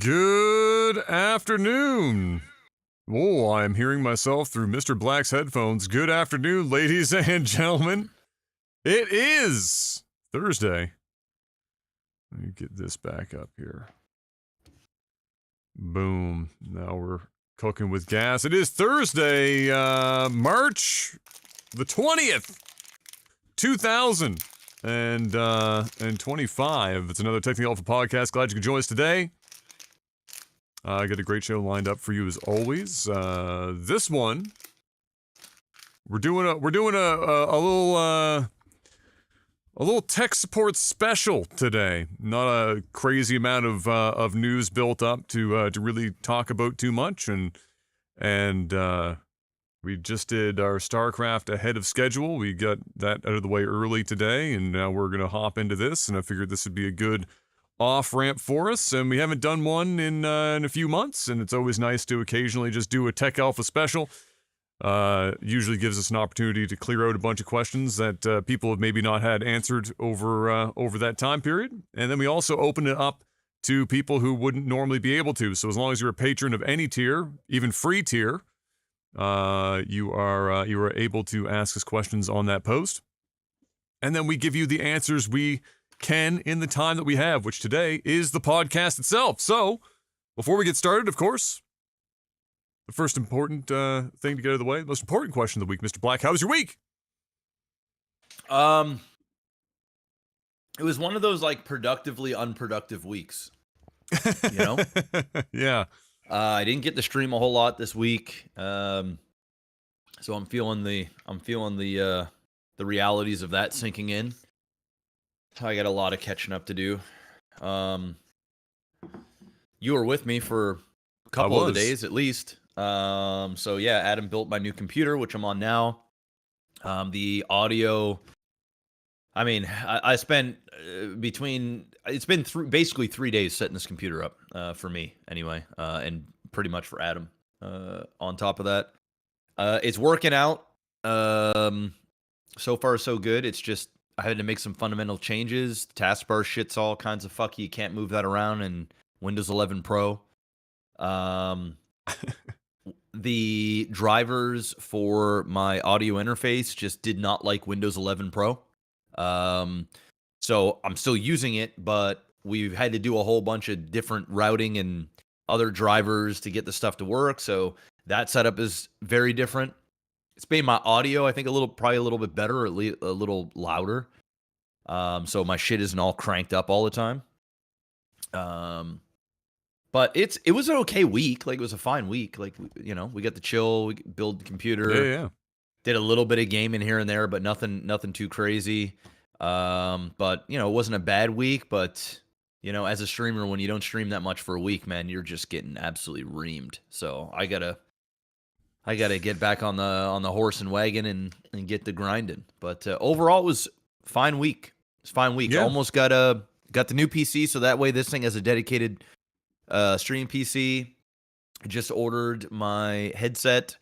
Good afternoon. Oh, I'm hearing myself through Mr. Black's headphones. Good afternoon, ladies and gentlemen. It is Thursday. Let me get this back up here. Boom. Now we're cooking with gas. It is Thursday, March the 20th, 2025. It's another technicalalpha podcast. Glad you could join us today. I got a great show lined up for you as always. This one, we're doing a little tech support special today. Not a crazy amount of news built up to really talk about too much, and we just did our StarCraft ahead of schedule. We got that out of the way early today, and now we're gonna hop into this. And I figured this would be a good off-ramp for us, and we haven't done one in a few months, and it's always nice to occasionally just do a Tech Alpha special. Usually gives us an opportunity to clear out a bunch of questions that people have maybe not had answered over that time period, and then we also open it up to people who wouldn't normally be able to. So as long as you're a patron of any tier, even free tier, you are able to ask us questions on that post, and then we give you the answers we can in the time that we have, which today is the podcast itself. So, before we get started, of course, the first important thing to get out of the way, the most important question of the week, Mr. Black, how was your week? It was one of those like productively unproductive weeks, you know? Yeah. I didn't get to stream a whole lot this week, so I'm feeling the realities of that sinking in. I got a lot of catching up to do. You were with me for a couple of the days at least. So yeah, Adam built my new computer, which I'm on now. The audio, I mean, I spent it's been basically 3 days setting this computer up, for me anyway, and pretty much for Adam, on top of that. It's working out. So far so good. It's just, I had to make some fundamental changes. The taskbar shit's all kinds of fucky. You can't move that around in Windows 11 Pro. The drivers for my audio interface just did not like Windows 11 Pro. So I'm still using it, but we've had to do a whole bunch of different routing and other drivers to get the stuff to work. So that setup is very different. It's made my audio, I think, probably a little bit better, or at least a little louder. So my shit isn't all cranked up all the time. But it was an okay week. Like, it was a fine week. Like, you know, we got to chill, we build the computer. Yeah. Did a little bit of gaming here and there, but nothing too crazy. But you know, it wasn't a bad week. But you know, as a streamer, when you don't stream that much for a week, man, you're just getting absolutely reamed. So I gotta get back on the horse and wagon and get the grinding. But overall, it was fine week. It's a fine week. Yeah. Almost got the new PC, so that way this thing has a dedicated stream PC. I just ordered my headset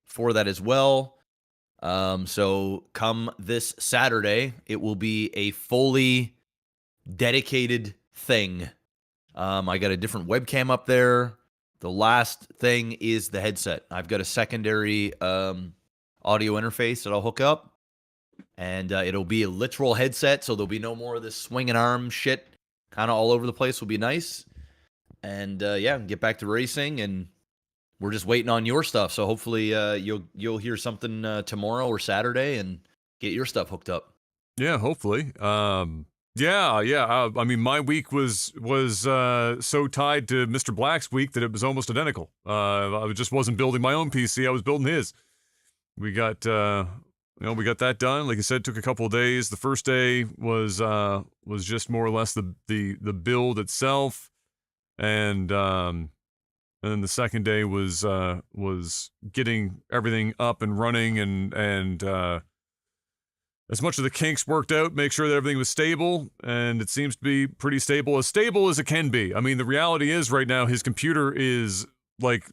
for that as well. So come this Saturday, it will be a fully dedicated thing. I got a different webcam up there. The last thing is the headset. I've got a secondary audio interface that I'll hook up, and it'll be a literal headset, so there'll be no more of this swinging arm shit kind of all over the place. Will be nice. And yeah, get back to racing, and we're just waiting on your stuff. So hopefully you'll hear something tomorrow or Saturday and get your stuff hooked up. Yeah, hopefully. Yeah. I mean, my week was so tied to Mr. Black's week that it was almost identical. I just wasn't building my own PC; I was building his. We got we got that done. Like I said, took a couple of days. The first day was just more or less the build itself, and then the second day was getting everything up and running, and as much of the kinks worked out, make sure that everything was stable, and it seems to be pretty stable as it can be. I mean, the reality is right now his computer is like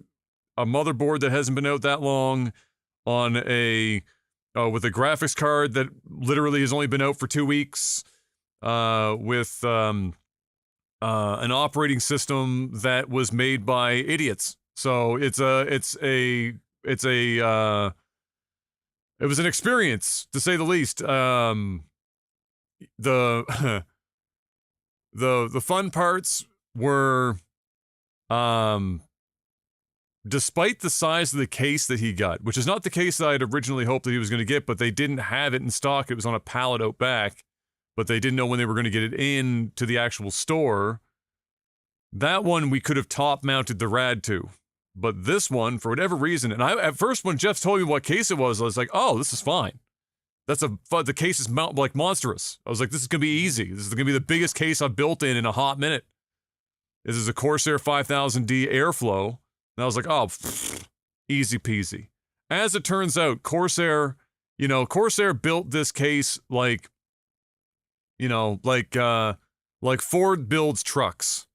a motherboard that hasn't been out that long on with a graphics card that literally has only been out for 2 weeks, with an operating system that was made by idiots. So it was an experience, to say the least. The the fun parts were, despite the size of the case that he got, which is not the case that I had originally hoped that he was going to get, but they didn't have it in stock. It was on a pallet out back, but they didn't know when they were going to get it in to the actual store. That one we could have top mounted the rad to. But this one, for whatever reason, and I, at first when Jeff told me what case it was, I was like, oh, this is fine. The case is like monstrous. I was like, this is going to be easy. This is going to be the biggest case I've built in a hot minute. This is a Corsair 5000D Airflow. And I was like, oh, easy peasy. As it turns out, Corsair built this case like Ford builds trucks.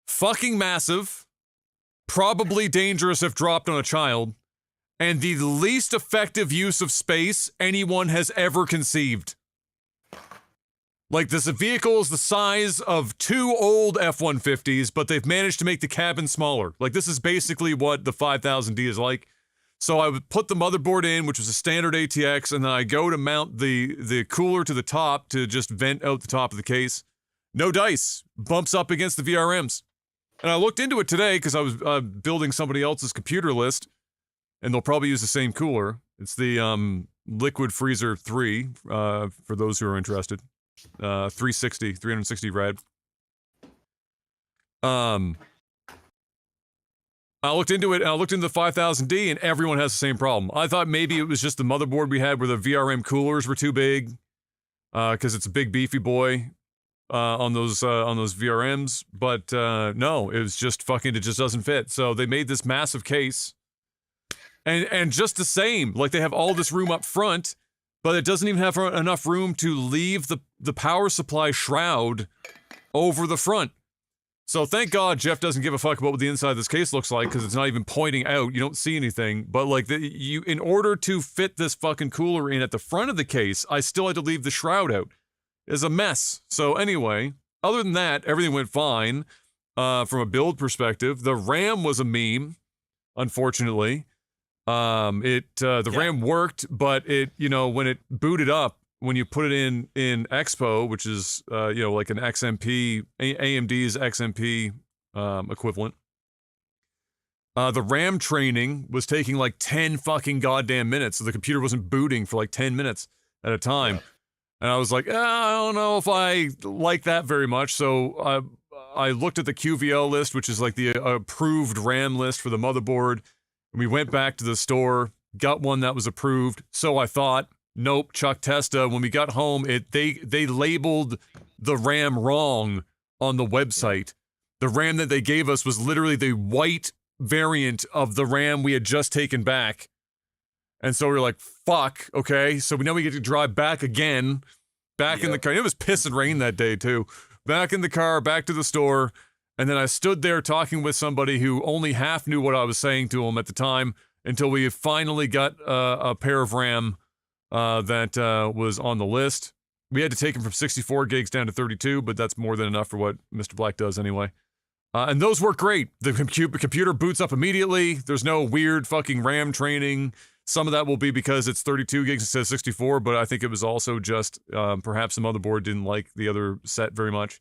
Fucking massive. Probably dangerous if dropped on a child. And the least effective use of space anyone has ever conceived. Like, this vehicle is the size of 2 old F-150s, but they've managed to make the cabin smaller. Like, this is basically what the 5000D is like. So I would put the motherboard in, which was a standard ATX, and then I go to mount the cooler to the top to just vent out the top of the case. No dice. Bumps up against the VRMs. And I looked into it today because I was building somebody else's computer list, and they'll probably use the same cooler. It's the Liquid Freezer 3, for those who are interested. 360 rad. I looked into it, and I looked into the 5000D, and everyone has the same problem. I thought maybe it was just the motherboard we had where the VRM coolers were too big, because it's a big beefy boy on those VRMs. But no, it was just fucking, it just doesn't fit. So they made this massive case, and just the same, like they have all this room up front, but it doesn't even have enough room to leave the power supply shroud over the front. So thank God Jeff doesn't give a fuck about what the inside of this case looks like, because it's not even pointing out. You don't see anything. But like, in order to fit this fucking cooler in at the front of the case, I still had to leave the shroud out. It's a mess. So anyway, other than that, everything went fine from a build perspective. The RAM was a meme, unfortunately. The RAM worked, but it, when it booted up, when you put it in Expo, which is, like an XMP, AMD's XMP equivalent, the RAM training was taking like 10 fucking goddamn minutes, so the computer wasn't booting for like 10 minutes at a time. And I was like, I don't know if I like that very much, so I looked at the QVL list, which is like the approved RAM list for the motherboard, and we went back to the store, got one that was approved, so I thought. Nope, Chuck Testa. When we got home, they labeled the RAM wrong on the website. The RAM that they gave us was literally the white variant of the RAM we had just taken back. And so we were like, fuck, okay. So now we get to drive back again, in the car. It was piss and rain that day too. Back in the car, back to the store. And then I stood there talking with somebody who only half knew what I was saying to him at the time, until we finally got a pair of RAM that was on the list. We had to take them from 64 gigs down to 32, but that's more than enough for what Mr. Black does anyway. And those work great. The computer boots up immediately. There's no weird fucking RAM training. Some of that will be because it's 32 gigs instead of 64, but I think it was also just perhaps the motherboard didn't like the other set very much.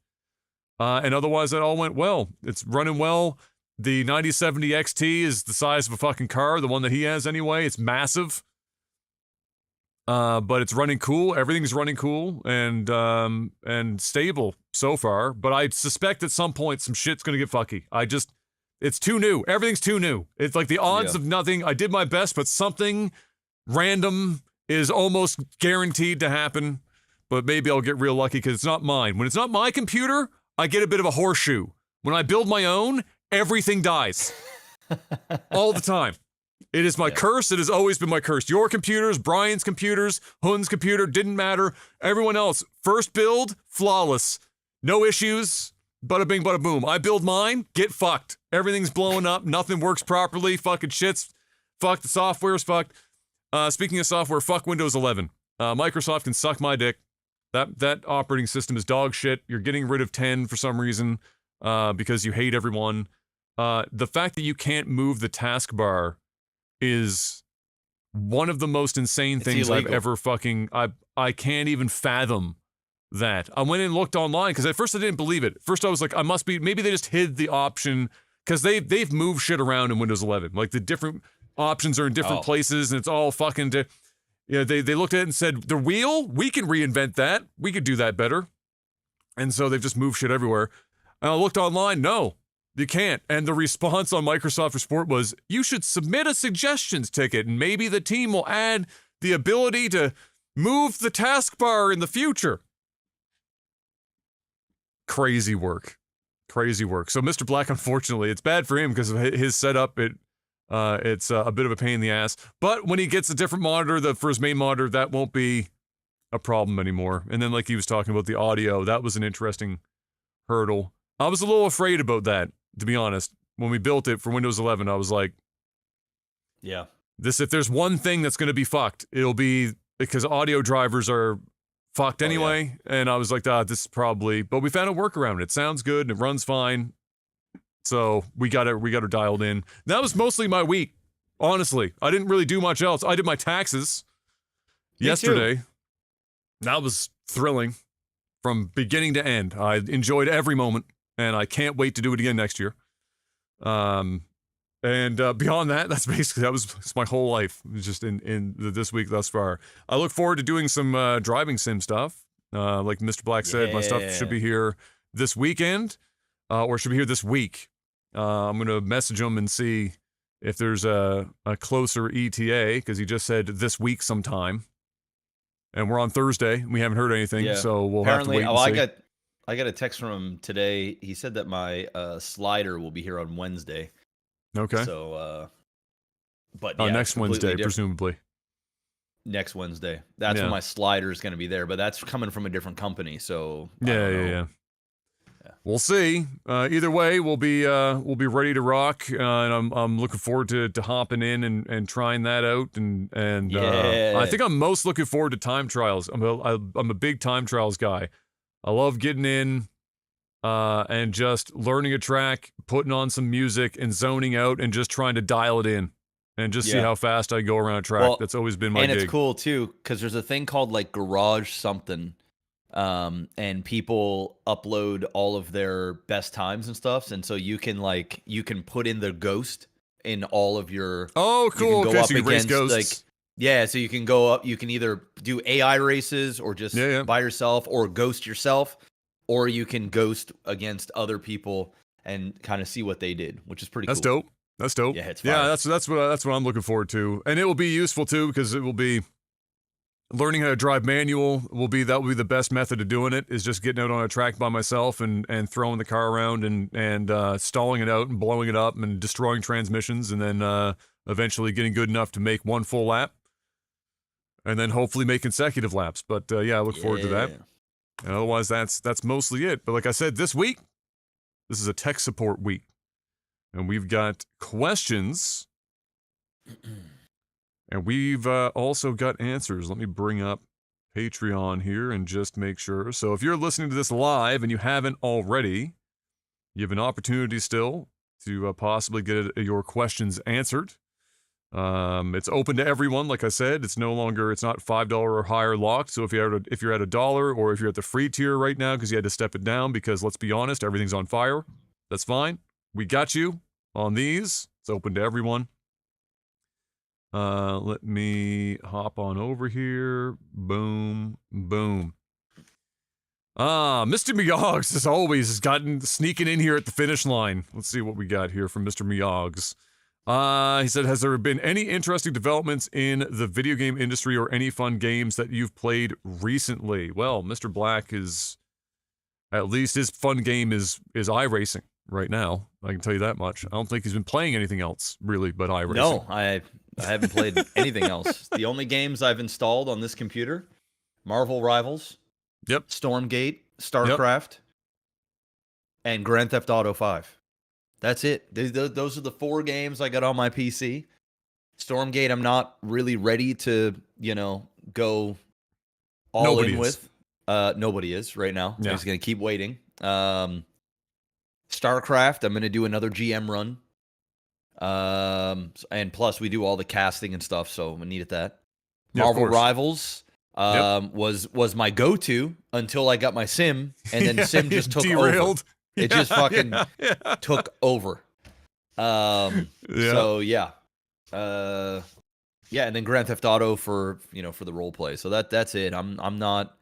And otherwise, that all went well. It's running well. The 9070 XT is the size of a fucking car, the one that he has anyway. It's massive. But it's running cool. Everything's running cool and stable so far. But I suspect at some point some shit's gonna get fucky. It's too new. Everything's too new. It's like the odds of nothing. I did my best, but something random is almost guaranteed to happen. But maybe I'll get real lucky because it's not mine. When it's not my computer, I get a bit of a horseshoe. When I build my own, everything dies. All the time. It is my curse. It has always been my curse. Your computers, Brian's computers, Hun's computer, didn't matter. Everyone else, first build, flawless. No issues. Bada bing, bada boom. I build mine, get fucked. Everything's blowing up. Nothing works properly. Fucking shit's fucked. The software's fucked. Speaking of software, fuck Windows 11. Microsoft can suck my dick. That operating system is dog shit. You're getting rid of 10 for some reason because you hate everyone. The fact that you can't move the taskbar is one of the most insane things I've ever fucking... I can't even fathom that. I went and looked online because at first I didn't believe it. First I was like, maybe they just hid the option because they've moved shit around in Windows 11. Like the different options are in different places and it's all fucking... they looked at it and said, the wheel? We can reinvent that. We could do that better. And so they've just moved shit everywhere. And I looked online, no, you can't. And the response on Microsoft for Support was, you should submit a suggestions ticket and maybe the team will add the ability to move the taskbar in the future. Crazy work. Crazy work. So Mr. Black, unfortunately, it's bad for him because of his setup. It's a bit of a pain in the ass. But when he gets a different monitor for his main monitor, that won't be a problem anymore. And then like he was talking about the audio, that was an interesting hurdle. I was a little afraid about that, to be honest. When we built it for Windows 11, I was like, yeah, if there's one thing that's going to be fucked, it'll be because audio drivers are fucked anyway. Yeah. And I was like, this is probably, but we found a workaround. It sounds good and it runs fine. So we got it dialed in. That was mostly my week. Honestly, I didn't really do much else. I did my taxes yesterday. That was thrilling from beginning to end. I enjoyed every moment, and I can't wait to do it again next year. And beyond that, that was my whole life. It was just in this week thus far. I look forward to doing some driving sim stuff. Like Mr. Black said, my stuff should be here this weekend, or should be here this week. I'm going to message him and see if there's a closer ETA, because he just said this week sometime. And we're on Thursday, and we haven't heard anything, so we'll have to wait and see. I got a text from him today. He said that my slider will be here on Wednesday. Okay. So, but next Wednesday, presumably. Next Wednesday. That's when my slider is going to be there, but that's coming from a different company, so... Yeah. We'll see. Either way, we'll be ready to rock, and I'm looking forward to hopping in and trying that out, and I think I'm most looking forward to time trials. I'm a big time trials guy. I love getting in, and just learning a track, putting on some music, and zoning out, and just trying to dial it in, and just see how fast I go around a track. That's always been my gig. And it's cool too, because there's a thing called like Garage something. And people upload all of their best times and stuff, and so you can put in the ghost in all of your... Oh, cool. Okay, so you race ghosts. So you can go up, you can either do AI races or just by yourself, or ghost yourself, or you can ghost against other people and kind of see what they did, which is pretty cool. That's dope. Yeah, it's fire. Yeah, that's what I'm looking forward to. And it will be useful too, because it will be... Learning how to drive manual will be the best method of doing it, is just getting out on a track by myself and throwing the car around and stalling it out and blowing it up and destroying transmissions, and then eventually getting good enough to make one full lap, and then hopefully make consecutive laps. But I look forward to that. And otherwise, that's mostly it. But like I said, this is a tech support week, and we've got questions. And we've also got answers. Let me bring up Patreon here and just make sure. So if you're listening to this live and you haven't already, you have an opportunity still to possibly get your questions answered. It's open to everyone. Like I said, it's not $5 or higher locked. So if you're at $1, or if you're at the free tier right now because you had to step it down because, let's be honest, everything's on fire, that's fine. We got you on these. It's open to everyone. Let me hop on over here. Boom, boom. Mr. Meogs, as always, has sneaking in here at the finish line. Let's see what we got here from Mr. Meogs. He said, has there been any interesting developments in the video game industry or any fun games that you've played recently? Well, Mr. Black at least his fun game is iRacing right now. I can tell you that much. I don't think he's been playing anything else, really, but iRacing. No, I haven't played anything else. The only games I've installed on this computer: Marvel Rivals, Stormgate, StarCraft, and Grand Theft Auto 5. That's it. Those are the 4 games I got on my PC. Stormgate, I'm not really ready to, go all in with. Nobody is right now. I'm Yeah. just gonna keep waiting. StarCraft, I'm gonna do another GM run. And plus we do all the casting and stuff, so we needed that. Yeah, of Marvel course. Rivals Yep. was my go-to until I got my sim, and then the sim just took over. Derailed. It just fucking took over. Yeah. So yeah. Yeah, and then Grand Theft Auto for the role play. So that's it. I'm not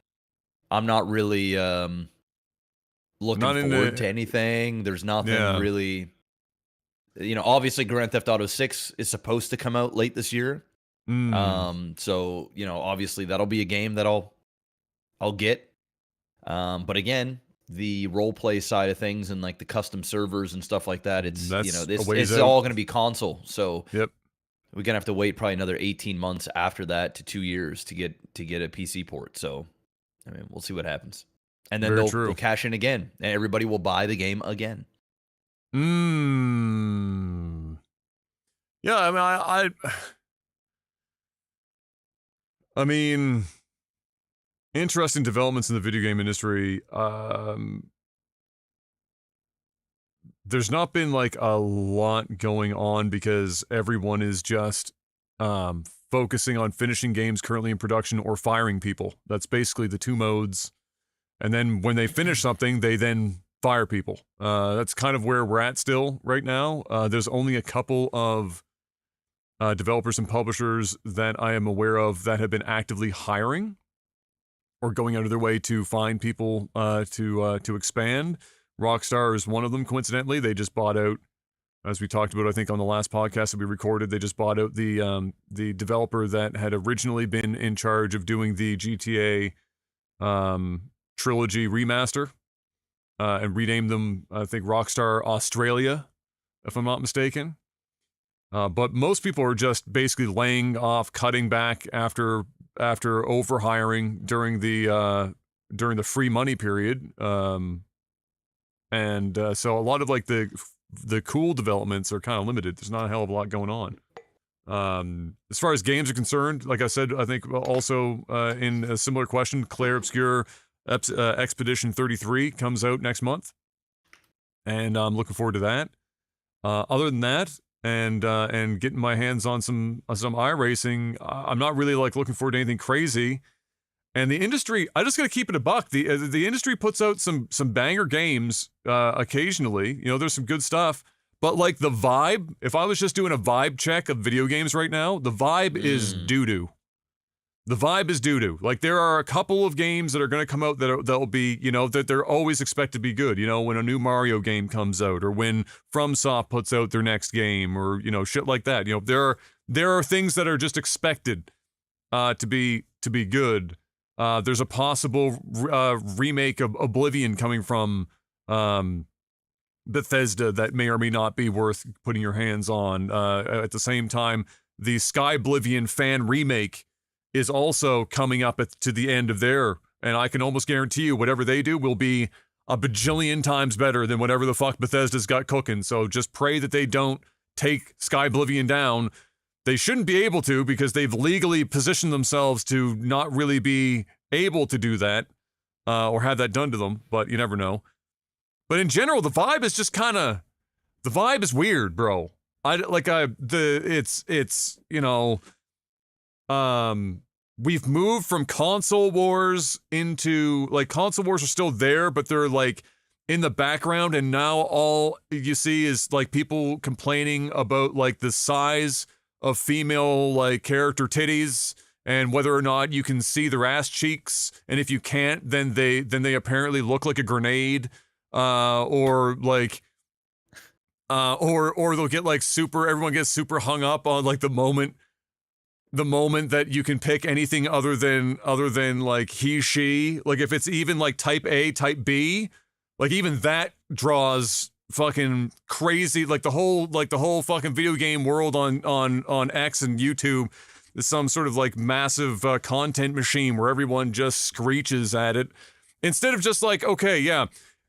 really looking Not forward into to anything. There's nothing Yeah. really. Obviously Grand Theft Auto 6 is supposed to come out late this year. So, obviously that'll be a game that I'll get. But again, the role play side of things and like the custom servers and stuff like that, it's That's a it's ways it's out. all going to be console. So Yep. we're going to have to wait probably another 18 months after that to 2 years to get a PC port. So, I mean, we'll see what happens. And then Very they'll true. cash in again, and everybody will buy the game again. Yeah, I mean, interesting developments in the video game industry. There's not been like a lot going on because everyone is just focusing on finishing games currently in production or firing people. That's basically the two modes. And then when they finish something, they then fire people. That's kind of where we're at still right now. There's only a couple of developers and publishers that I am aware of that have been actively hiring or going out of their way to find people to expand. Rockstar is one of them, coincidentally. They just bought out, as we talked about, I think on the last podcast that we recorded, they just bought out the developer that had originally been in charge of doing the GTA trilogy remaster and renamed them, I think, Rockstar Australia, if I'm not mistaken. But most people are just basically laying off, cutting back after overhiring during the free money period. And so a lot of like the cool developments are kind of limited. There's not a hell of a lot going on. As far as games are concerned, like I said, I think also in a similar question, Claire Obscure Expedition 33 comes out next month, and I'm looking forward to that. Other than that, and getting my hands on some iRacing, I'm not really like looking forward to anything crazy. And the industry, I just gotta keep it a buck. The industry puts out some banger games occasionally. There's some good stuff, but like the vibe. If I was just doing a vibe check of video games right now, the vibe is doo doo. The vibe is doo doo. Like there are a couple of games that are going to come out that'll be, that they're always expect to be good. When a new Mario game comes out, or when FromSoft puts out their next game, or shit like that. There are things that are just expected to be good. There's a possible remake of Oblivion coming from Bethesda that may or may not be worth putting your hands on. At the same time, the Skyblivion fan remake is also coming up to the end of their, and I can almost guarantee you whatever they do will be a bajillion times better than whatever the fuck Bethesda's got cooking. So just pray that they don't take Skyblivion down. They shouldn't be able to, because they've legally positioned themselves to not really be able to do that or have that done to them, but you never know. But in general, the vibe is just the vibe is weird, bro. We've moved from console wars into, like, console wars are still there, but they're like in the background, and now all you see is like people complaining about like the size of female like character titties and whether or not you can see their ass cheeks, and if you can't, then they apparently look like a grenade, or they'll get like everyone gets super hung up on like the moment that you can pick anything other than like he, she, like if it's even like type A, type B, like even that draws fucking crazy. Like the whole fucking video game world on X and YouTube is some sort of like massive content machine where everyone just screeches at it, instead of just like, okay, yeah,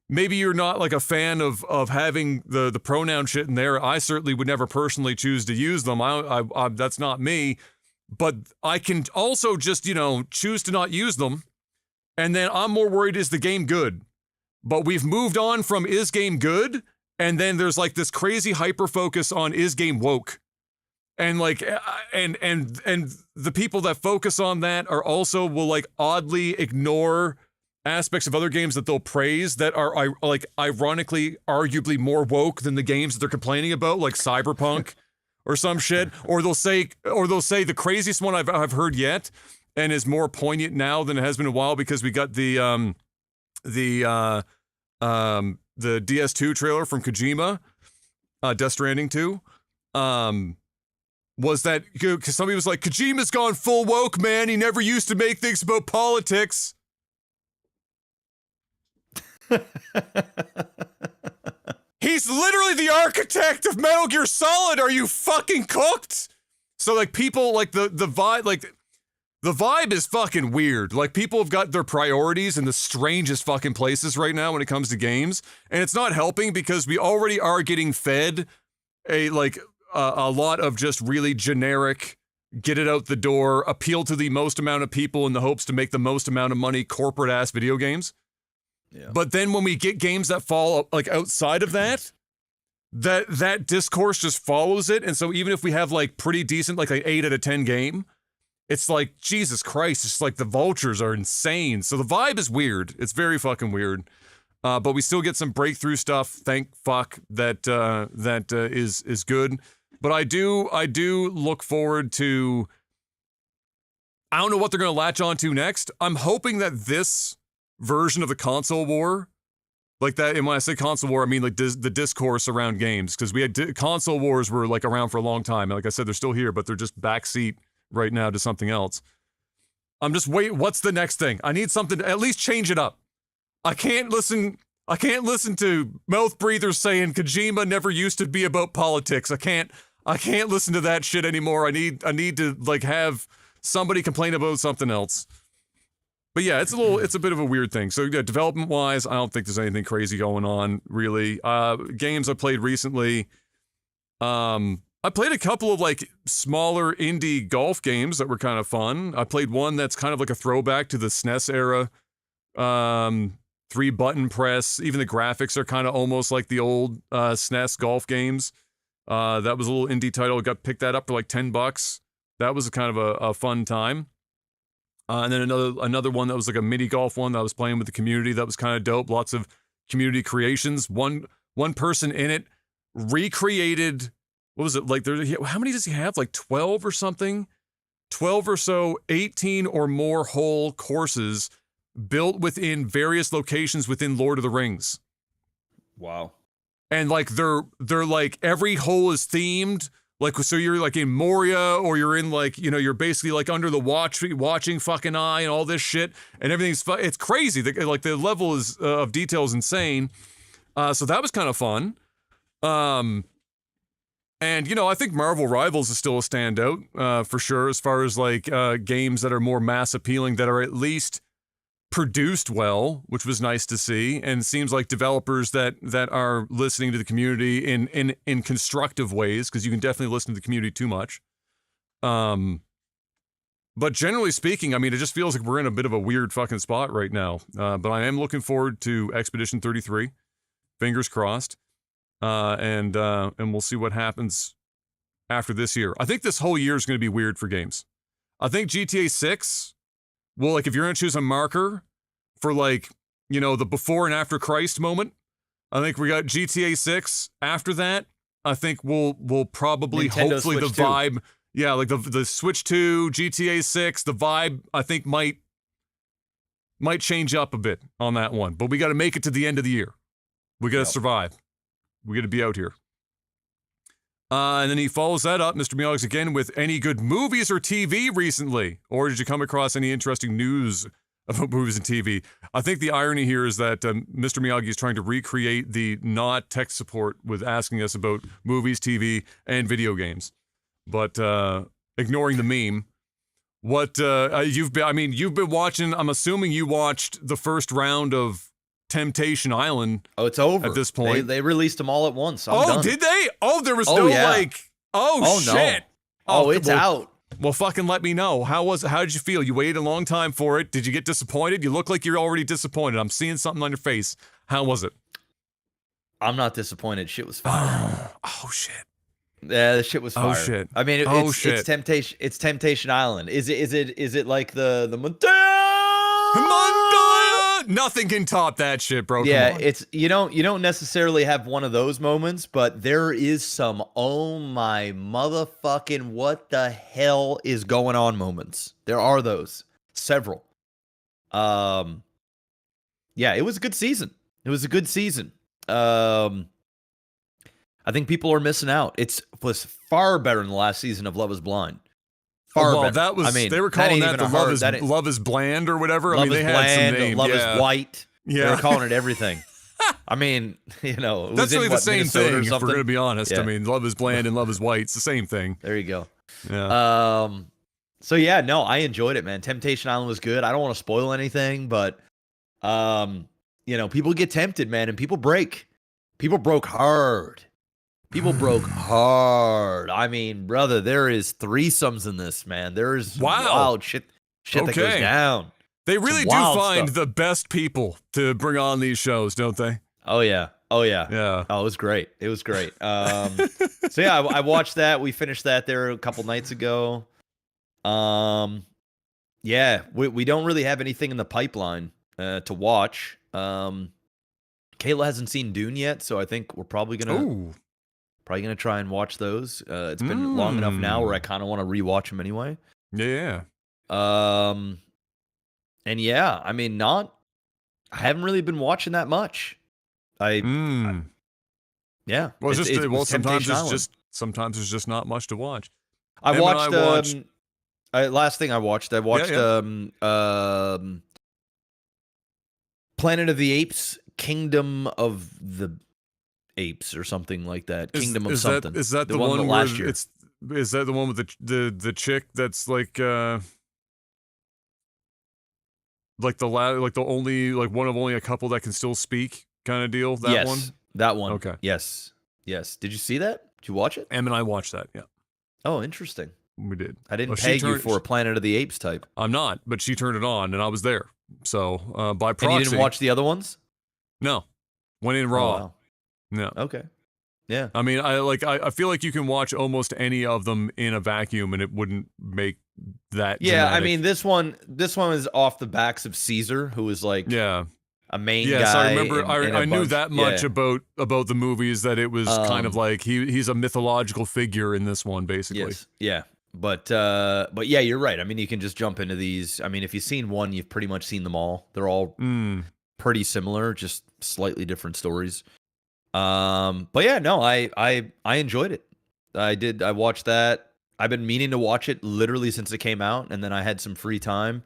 maybe you're not like a fan of having the pronoun shit in there. I certainly would never personally choose to use them. I that's not me. But I can also just, choose to not use them And then I'm more worried, is the game good? But we've moved on from is game good? And then there's like this crazy hyper focus on is game woke. And like, and the people that focus on that are also will like oddly ignore aspects of other games that they'll praise that are like ironically, arguably more woke than the games that they're complaining about, like Cyberpunk or some shit. Or they'll say the craziest one I've heard yet, and is more poignant now than it has been in a while because we got the DS2 trailer from Kojima, Death Stranding 2. Was that because somebody was like, Kojima's gone full woke, man. He never used to make things about politics. He's literally the architect of Metal Gear Solid. Are you fucking cooked? So like people like the vibe, like the vibe is fucking weird. Like people have got their priorities in the strangest fucking places right now when it comes to games. And it's not helping because we already are getting fed a lot of just really generic, get it out the door, appeal to the most amount of people in the hopes to make the most amount of money, corporate ass video games. Yeah. But then when we get games that fall like outside of that discourse just follows it. And so even if we have like pretty decent, like an 8 out of 10 game, it's like, Jesus Christ, it's like the vultures are insane. So the vibe is weird. It's very fucking weird. But we still get some breakthrough stuff. Thank fuck that is good. But I do look forward to. I don't know what they're going to latch on to next. I'm hoping that this version of the console war, like that, and when I say console war, I mean like the discourse around games, because we had console wars were like around for a long time. And like I said, they're still here, but they're just backseat right now to something else. I'm just what's the next thing? I need something to at least change it up. I can't listen to mouth breathers saying Kojima never used to be about politics. I can't listen to that shit anymore. I need to like have somebody complain about something else. But yeah, it's a bit of a weird thing. So yeah, development wise, I don't think there's anything crazy going on really. Games I played recently, I played a couple of like smaller indie golf games that were kind of fun. I played one that's kind of like a throwback to the SNES era. 3-button press. Even the graphics are kind of almost like the old SNES golf games. That was a little indie title. Got picked that up for like $10. That was kind of a fun time. And then another one that was like a mini golf one that I was playing with the community. That was kind of dope. Lots of community creations. One person in it recreated. What was it like? How many does he have? Like 12 or something? 12 or so, 18 or more hole courses built within various locations within Lord of the Rings. Wow. And like they're like every hole is themed. Like, so you're like in Moria, or you're in like, you know, you're basically like under the watching fucking eye and all this shit, and everything's it's crazy. Like the level is of detail is insane. So that was kind of fun. And you know, I think Marvel Rivals is still a standout for sure, as far as like games that are more mass appealing, that are at least produced well, which was nice to see. And it seems like developers that are listening to the community in constructive ways, because you can definitely listen to the community too much. But generally speaking, I mean, it just feels like we're in a bit of a weird fucking spot right now. But I am looking forward to Expedition 33. Fingers crossed. And we'll see what happens after this year. I think this whole year is going to be weird for games. I think GTA 6, well, like if you're going to choose a marker for like, you know, the before and after Christ moment, I think we got GTA 6. After that, I think we'll probably, Nintendo hopefully Switch the 2. vibe, yeah, like the Switch 2, GTA 6, the vibe, I think might change up a bit on that one. But we got to make it to the end of the year. We got to survive. We got to be out here. And then he follows that up, Mr. Miyagi again, with any good movies or TV recently? Or did you come across any interesting news about movies and TV? I think the irony here is that Mr. Miyagi is trying to recreate the not tech support with asking us about movies, TV, and video games. But ignoring the meme, what you've been watching, I'm assuming you watched the first round of Temptation Island. Oh, it's over at this point. They released them all at once. I'm done. Did they? Oh, there was Oh, no yeah. like. Oh shit. No. Oh, it's out. Well, fucking let me know. How did you feel? You waited a long time for it. Did you get disappointed? You look like you're already disappointed. I'm seeing something on your face. How was it? I'm not disappointed. Shit was fire. Oh shit. Yeah, the shit was fire. Oh shit. I mean, it's Temptation. It's Temptation Island. Is it like the Nothing can top that shit, bro. Yeah, Come on. it's you don't necessarily have one of those moments, but there is some oh my motherfucking what the hell is going on moments. There are those several. Yeah, it was a good season. I think people are missing out. It was far better than the last season of Love Is Blind. Far better. That was. I mean, they were calling that the hard, Love Is Bland or whatever. Love I mean, they is had bland, some name. Love is white. Yeah. They were calling it everything. I mean, it that's really the same Minnesota thing. or If we're something? gonna be honest, Yeah. I mean, Love Is Bland and Love Is White. It's the same thing. There you go. Yeah. So yeah, no, I enjoyed it, man. Temptation Island was good. I don't want to spoil anything, but people get tempted, man, and people break. People broke hard. People broke hard. I mean, brother, there is threesomes in this, man. There's wild shit that goes down. They really do find the best people to bring on these shows, don't they? Oh yeah. Yeah. Oh, it was great. So yeah, I watched that. We finished that there a couple nights ago. Yeah, we don't really have anything in the pipeline to watch. Kayla hasn't seen Dune yet, so I think we're probably gonna try and watch those. It's been long enough now where I kind of want to rewatch them anyway. Yeah. And yeah, I mean, I haven't really been watching that much. Yeah. Well, sometimes there's just not much to watch. I watched. Last thing I watched Planet of the Apes, Kingdom of the Apes, or something like that. Kingdom of something. Is that the one last year? Is that the one with the chick that's like the only one of only a couple that can still speak kind of deal? That one. That one. Okay. Yes. Did you see that? Did you watch it? Em and I watched that. Yeah. Oh, interesting. We did. I didn't peg you for a Planet of the Apes type. I'm not, but she turned it on and I was there. So by proxy. And you didn't watch the other ones? No. Went in raw. Oh, wow. No. Okay. Yeah. I mean, I feel like you can watch almost any of them in a vacuum and it wouldn't make that dramatic. I mean, this one is off the backs of Caesar, who was like a main guy. Yes, I remember. I knew that much Yeah. about the movies, that it was kind of like he's a mythological figure in this one, basically. Yes. Yeah. But yeah, you're right. I mean, you can just jump into these. I mean, if you've seen one, you've pretty much seen them all. They're all pretty similar, just slightly different stories. But yeah, no, I enjoyed it. I watched that. I've been meaning to watch it literally since it came out, and then I had some free time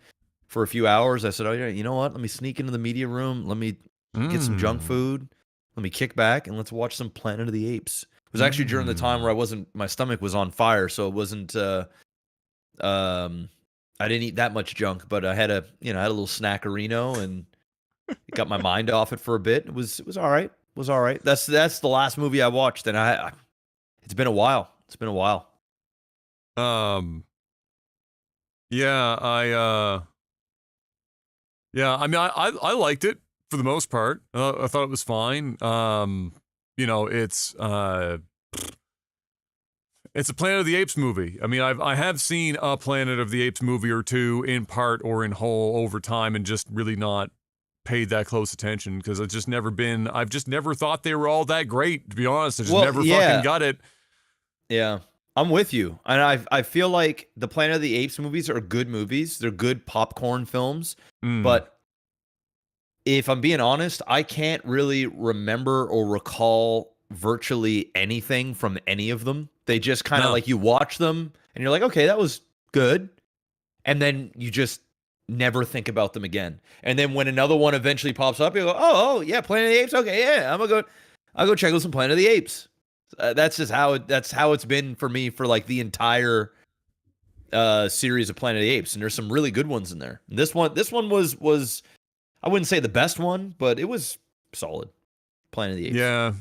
for a few hours. I said, oh yeah, you know what? Let me sneak into the media room. Let me get some junk food. Let me kick back and let's watch some Planet of the Apes. It was actually during the time where my stomach was on fire, so it wasn't. I didn't eat that much junk, but I had a little snackerino and it got my mind off it for a bit. It was all right. It was all right. That's the last movie I watched, and it's been a while. Yeah, I mean, I liked it for the most part. I thought it was fine. It's a Planet of the Apes movie. I mean, I have seen a Planet of the Apes movie or two in part or in whole over time, and just really not paid that close attention because I've just never thought they were all that great, to be honest. I just never fucking got it. Yeah. I'm with you. And I feel like the Planet of the Apes movies are good movies. They're good popcorn films. But if I'm being honest, I can't really remember or recall virtually anything from any of them. They just kind of like you watch them and you're like, okay, that was good. And then you just never think about them again. And then when another one eventually pops up, you go, oh yeah, Planet of the Apes. Okay, yeah, I'll go check out some Planet of the Apes. That's just how it's been for me for like the entire series of Planet of the Apes, and there's some really good ones in there. This one was I wouldn't say the best one, but it was solid. Planet of the Apes. Yeah,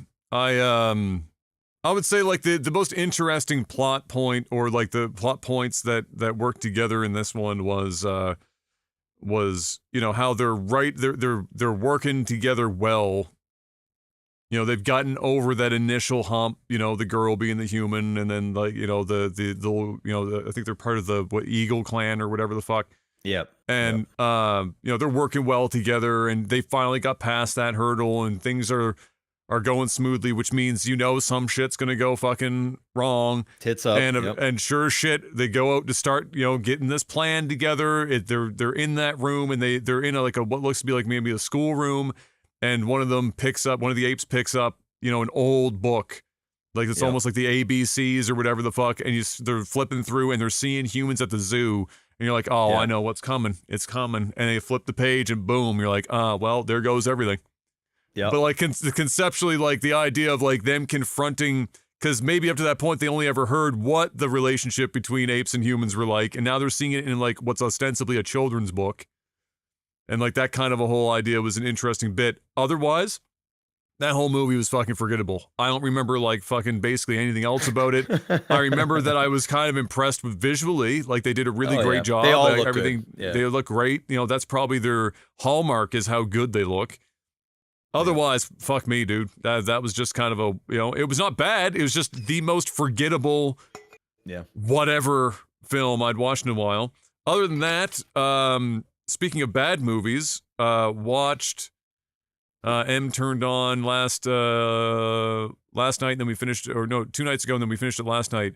I would say like the most interesting plot point, or like the plot points that worked together in this one was how they're working together well. They've gotten over that initial hump, the girl being the human, and then like, I think they're part of the Eagle clan or whatever the fuck. Yep. And they're working well together, and they finally got past that hurdle, and things are going smoothly, which means some shit's gonna go fucking wrong. Tits up. And sure as shit, they go out to start getting this plan together. They're in that room, and they're in what looks to be like maybe a schoolroom. And one of the apes picks up, an old book. Like it's almost like the ABCs or whatever the fuck. And they're flipping through, and they're seeing humans at the zoo. And you're like, oh, I know what's coming. It's coming. And they flip the page, and boom, you're like, well, there goes everything. Yeah. But like conceptually, like the idea of like them confronting, because maybe up to that point they only ever heard what the relationship between apes and humans were like, and now they're seeing it in like what's ostensibly a children's book. And like that kind of a whole idea was an interesting bit. Otherwise, that whole movie was fucking forgettable. I don't remember like fucking basically anything else about it. I remember that I was kind of impressed with visually. Like they did a really great job. They all like, look everything. Good. Yeah. They look great. That's probably their hallmark, is how good they look. Otherwise, fuck me, dude. That was just kind of it was not bad. It was just the most forgettable, whatever film I'd watched in a while. Other than that, speaking of bad movies, watched M turned on last night, and then we finished, 2 nights ago, and then we finished it last night.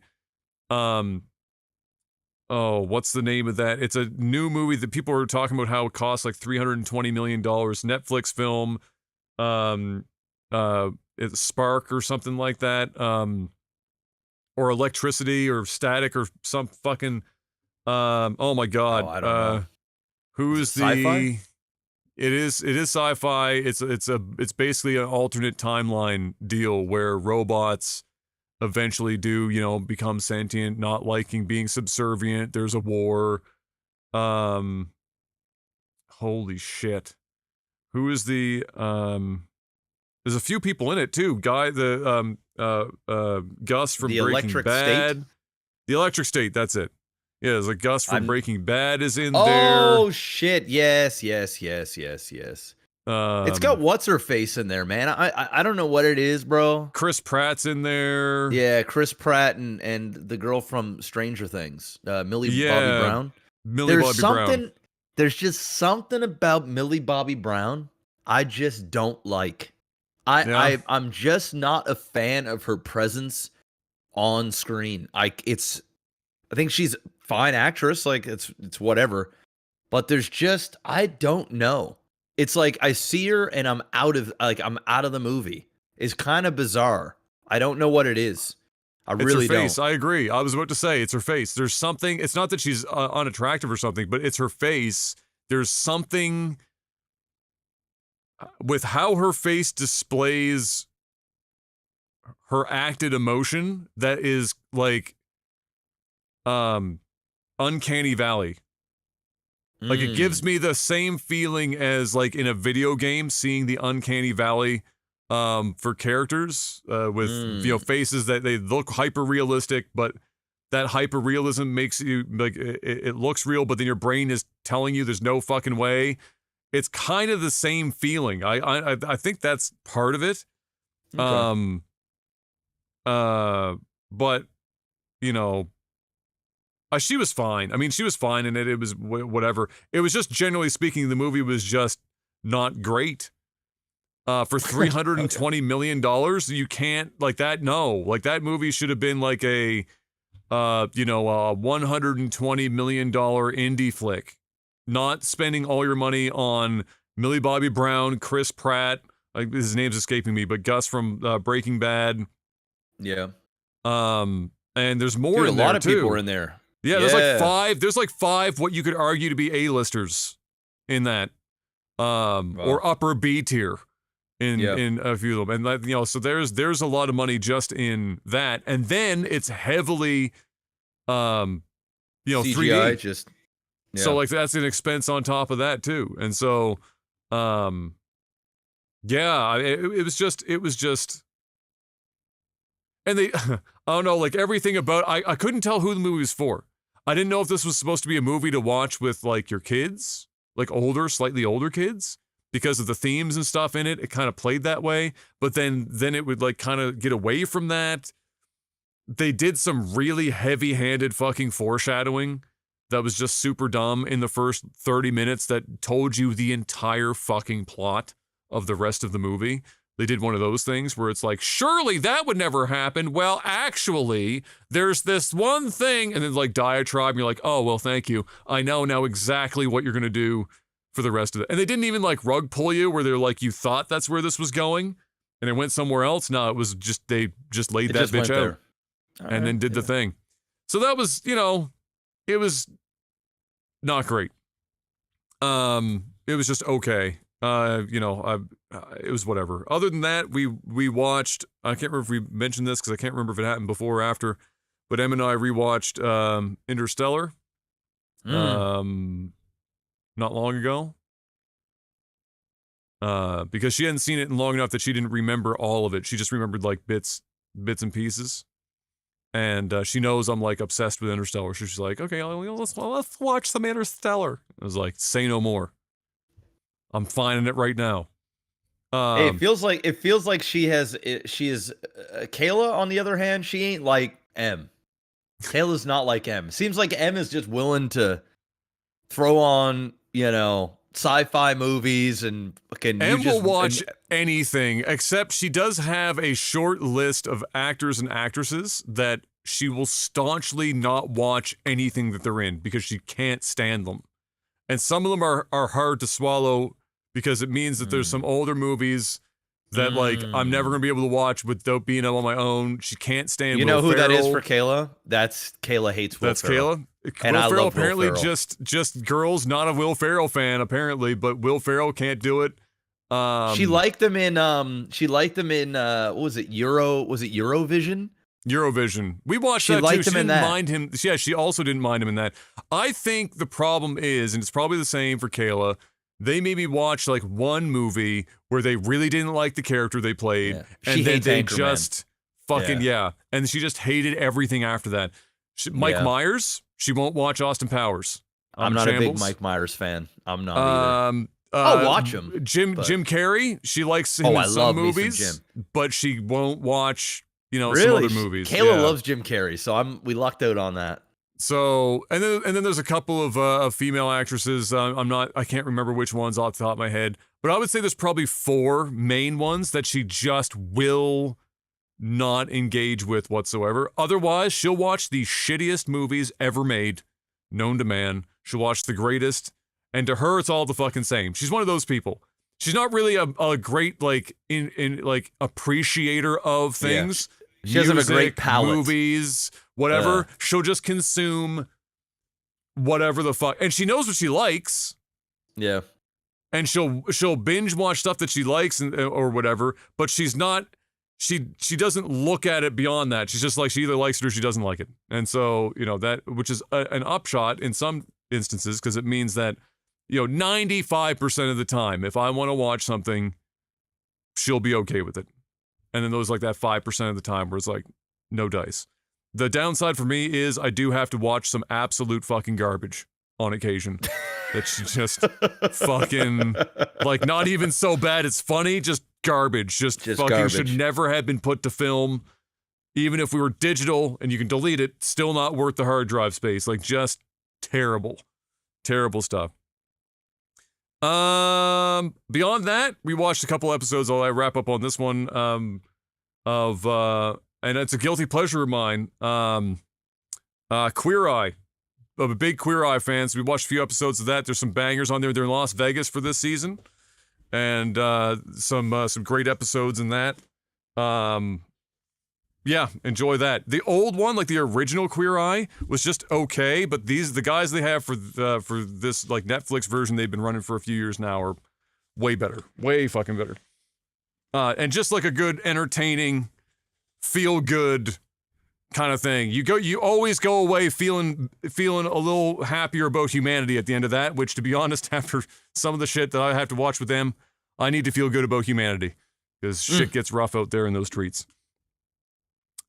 What's the name of that? It's a new movie that people are talking about how it costs like $320 million. Netflix film. It's Spark or something like that. Or Electricity or Static or some fucking, oh my God. I don't know. Who's the Sci-fi? It is sci-fi. It's basically an alternate timeline deal where robots eventually do, become sentient, not liking being subservient. There's a war. Holy shit. Who is the there's a few people in it too. Gus from The Breaking Electric Bad. State? The Electric State, that's it. Yeah, there's like Gus from Breaking Bad is in there. Oh shit! Yes. It's got what's her face in there, man. I don't know what it is, bro. Chris Pratt's in there. Yeah, Chris Pratt and the girl from Stranger Things, Millie Bobby Brown. There's just something about Millie Bobby Brown I just don't like. I'm just not a fan of her presence on screen. I think she's a fine actress, like it's whatever. But there's just, I don't know. It's like I see her and I'm out of the movie. It's kind of bizarre. I don't know what it is. It's really her face. don't. I agree. I was about to say it's her face. There's something. It's not that she's unattractive or something, but it's her face. There's something with how her face displays her acted emotion that is like uncanny valley. Like it gives me the same feeling as like in a video game seeing the uncanny valley for characters with faces that they look hyper realistic, but that hyper realism makes you like it looks real, but then your brain is telling you there's no fucking way. It's kind of the same feeling. I think that's part of it. Okay. But she was fine. I mean, she was fine in it. It was whatever. It was just generally speaking, the movie was just not great. For $320 million, you can't like that. No, like that movie should have been like a $120 million indie flick. Not spending all your money on Millie Bobby Brown, Chris Pratt, like his name's escaping me, but Gus from Breaking Bad. Yeah. And there's more in there too. A lot of people are in there. Yeah, there's like five what you could argue to be A-listers in that. Or upper B tier in a few of them. And so there's a lot of money just in that. And then it's heavily CGI 3D. just So like that's an expense on top of that too. And so it was just and they, I don't know, like everything about, I couldn't tell who the movie was for. I didn't know if this was supposed to be a movie to watch with like your kids, like slightly older kids, because of the themes and stuff in it. It kind of played that way, but then it would like kind of get away from that. They did some really heavy-handed fucking foreshadowing that was just super dumb in the first 30 minutes that told you the entire fucking plot of the rest of the movie. They did one of those things where it's like, surely that would never happen. Well, actually, there's this one thing, and then like diatribe, and you're like, oh, well, thank you. I know now exactly what you're going to do for the rest of it. And they didn't even like rug pull you where they're like, you thought that's where this was going, and it went somewhere else. No, it was just, they just laid that bitch out and then did the thing. So that was, you know, it was not great. It was just okay. You know, it was whatever. Other than that, we watched, I can't remember if we mentioned this because I can't remember if it happened before or after, but Em and I rewatched Interstellar not long ago. Because she hadn't seen it in long enough that she didn't remember all of it. She just remembered like bits and pieces. And she knows I'm like obsessed with Interstellar. So she's like, okay, let's watch some Interstellar. I was like, say no more. I'm finding it right now. Hey, it feels like she is Kayla, on the other hand, she ain't like M. Kayla's not like M. Seems like M is just willing to throw on, you know, sci-fi movies and fucking. M will watch anything, except she does have a short list of actors and actresses that she will staunchly not watch anything that they're in because she can't stand them. And some of them are hard to swallow because it means that there's some older movies that like I'm never gonna be able to watch without being on my own. She can't stand. You know who that is for Kayla? That's Kayla hates Will Ferrell. That's Kayla. And Will Ferrell apparently just girls, not a Will Ferrell fan apparently, but Will Ferrell can't do it. She liked them in what was it, Eurovision? Eurovision. We watched that too. She didn't mind him. Yeah, she also didn't mind him in that. I think the problem is, and it's probably the same for Kayla, they maybe watched like one movie where they really didn't like the character they played, and then they just fucking and she just hated everything after that. Mike Myers, she won't watch Austin Powers. I'm not a big Mike Myers fan. I'm not either. I'll watch him. Jim Carrey, she likes him in some movies, but she won't watch, you know, some other movies. Kayla loves Jim Carrey, so we lucked out on that. So, and then there's a couple of female actresses. I can't remember which ones off the top of my head, but I would say there's probably 4 main ones that she just will not engage with whatsoever. Otherwise, she'll watch the shittiest movies ever made, known to man. She'll watch the greatest, and to her, it's all the fucking same. She's one of those people. She's not really a great like in like appreciator of things. She doesn't have a great palate. Movies, whatever. She'll just consume whatever the fuck, and she knows what she likes. Yeah, and she'll binge watch stuff that she likes or whatever. But she's not. She doesn't look at it beyond that. She's just like, she either likes it or she doesn't like it. And so, you know, that, which is an upshot in some instances, because it means that, you know, 95% of the time, if I want to watch something, she'll be okay with it. And then there's like that 5% of the time where it's like, no dice. The downside for me is I do have to watch some absolute fucking garbage on occasion. That she just fucking, like, not even so bad it's funny, just garbage. Just fucking garbage. Should never have been put to film. Even if we were digital and you can delete it, still not worth the hard drive space. Like, just terrible. Terrible stuff. Beyond that, we watched a couple episodes. I'll wrap up on this one. And it's a guilty pleasure of mine. Queer Eye. I'm a big Queer Eye fan, so we watched a few episodes of that. There's some bangers on there. They're in Las Vegas for this season, and some great episodes in that. Yeah, enjoy that. The old one, like the original Queer Eye, was just okay, but the guys they have for this like Netflix version they've been running for a few years now are way better, way fucking better. And just like a good, entertaining, feel good kind of thing. You always go away feeling a little happier about humanity at the end of that, which, to be honest, after some of the shit that I have to watch with them, I need to feel good about humanity because shit gets rough out there in those streets.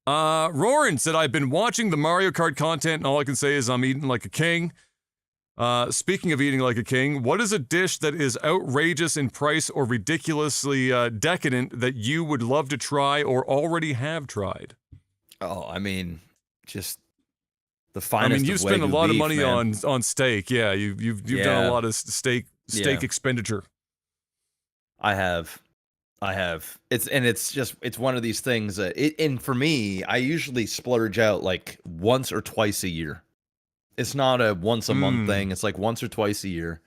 Roran said, I've been watching the Mario Kart content, and all I can say is I'm eating like a king. Speaking of eating like a king, what is a dish that is outrageous in price or ridiculously decadent that you would love to try or already have tried? Oh, I mean, just the I finest. mean, you of spend a Wagyu lot of beef, money man. on steak. Yeah, you've done a lot of steak Yeah. expenditure. I have. It's one of these things that and for me, I usually splurge out like once or twice a year. It's not a once a month thing. It's like once or twice a year,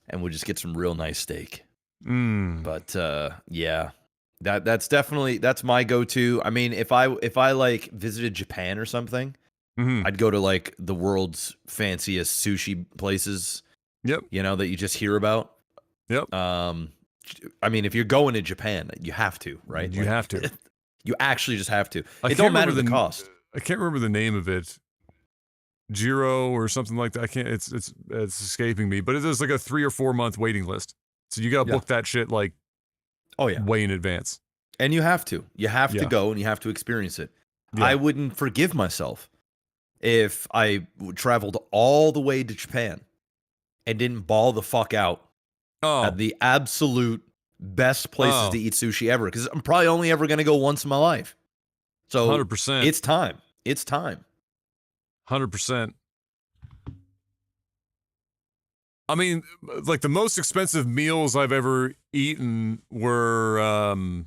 and we'll just get some real nice steak. But yeah, that's my go-to. I mean, if I like visited Japan or something, I'd go to like the world's fanciest sushi places. Yep. You know, that you just hear about. Yep. I mean, if you're going to Japan, you have to, right? You have to. You actually just have to. It don't matter the cost. I can't remember the name of it. Jiro or something like that. I can't. It's escaping me. But it is like a 3 or 4 month waiting list. So you gotta book that shit like, way in advance. And you have to. You have to go and you have to experience it. Yeah. I wouldn't forgive myself if I traveled all the way to Japan and didn't ball the fuck out at the absolute best places to eat sushi ever. Because I'm probably only ever going to go once in my life. So 100%. It's time. It's time. 100%. I mean, like the most expensive meals I've ever eaten were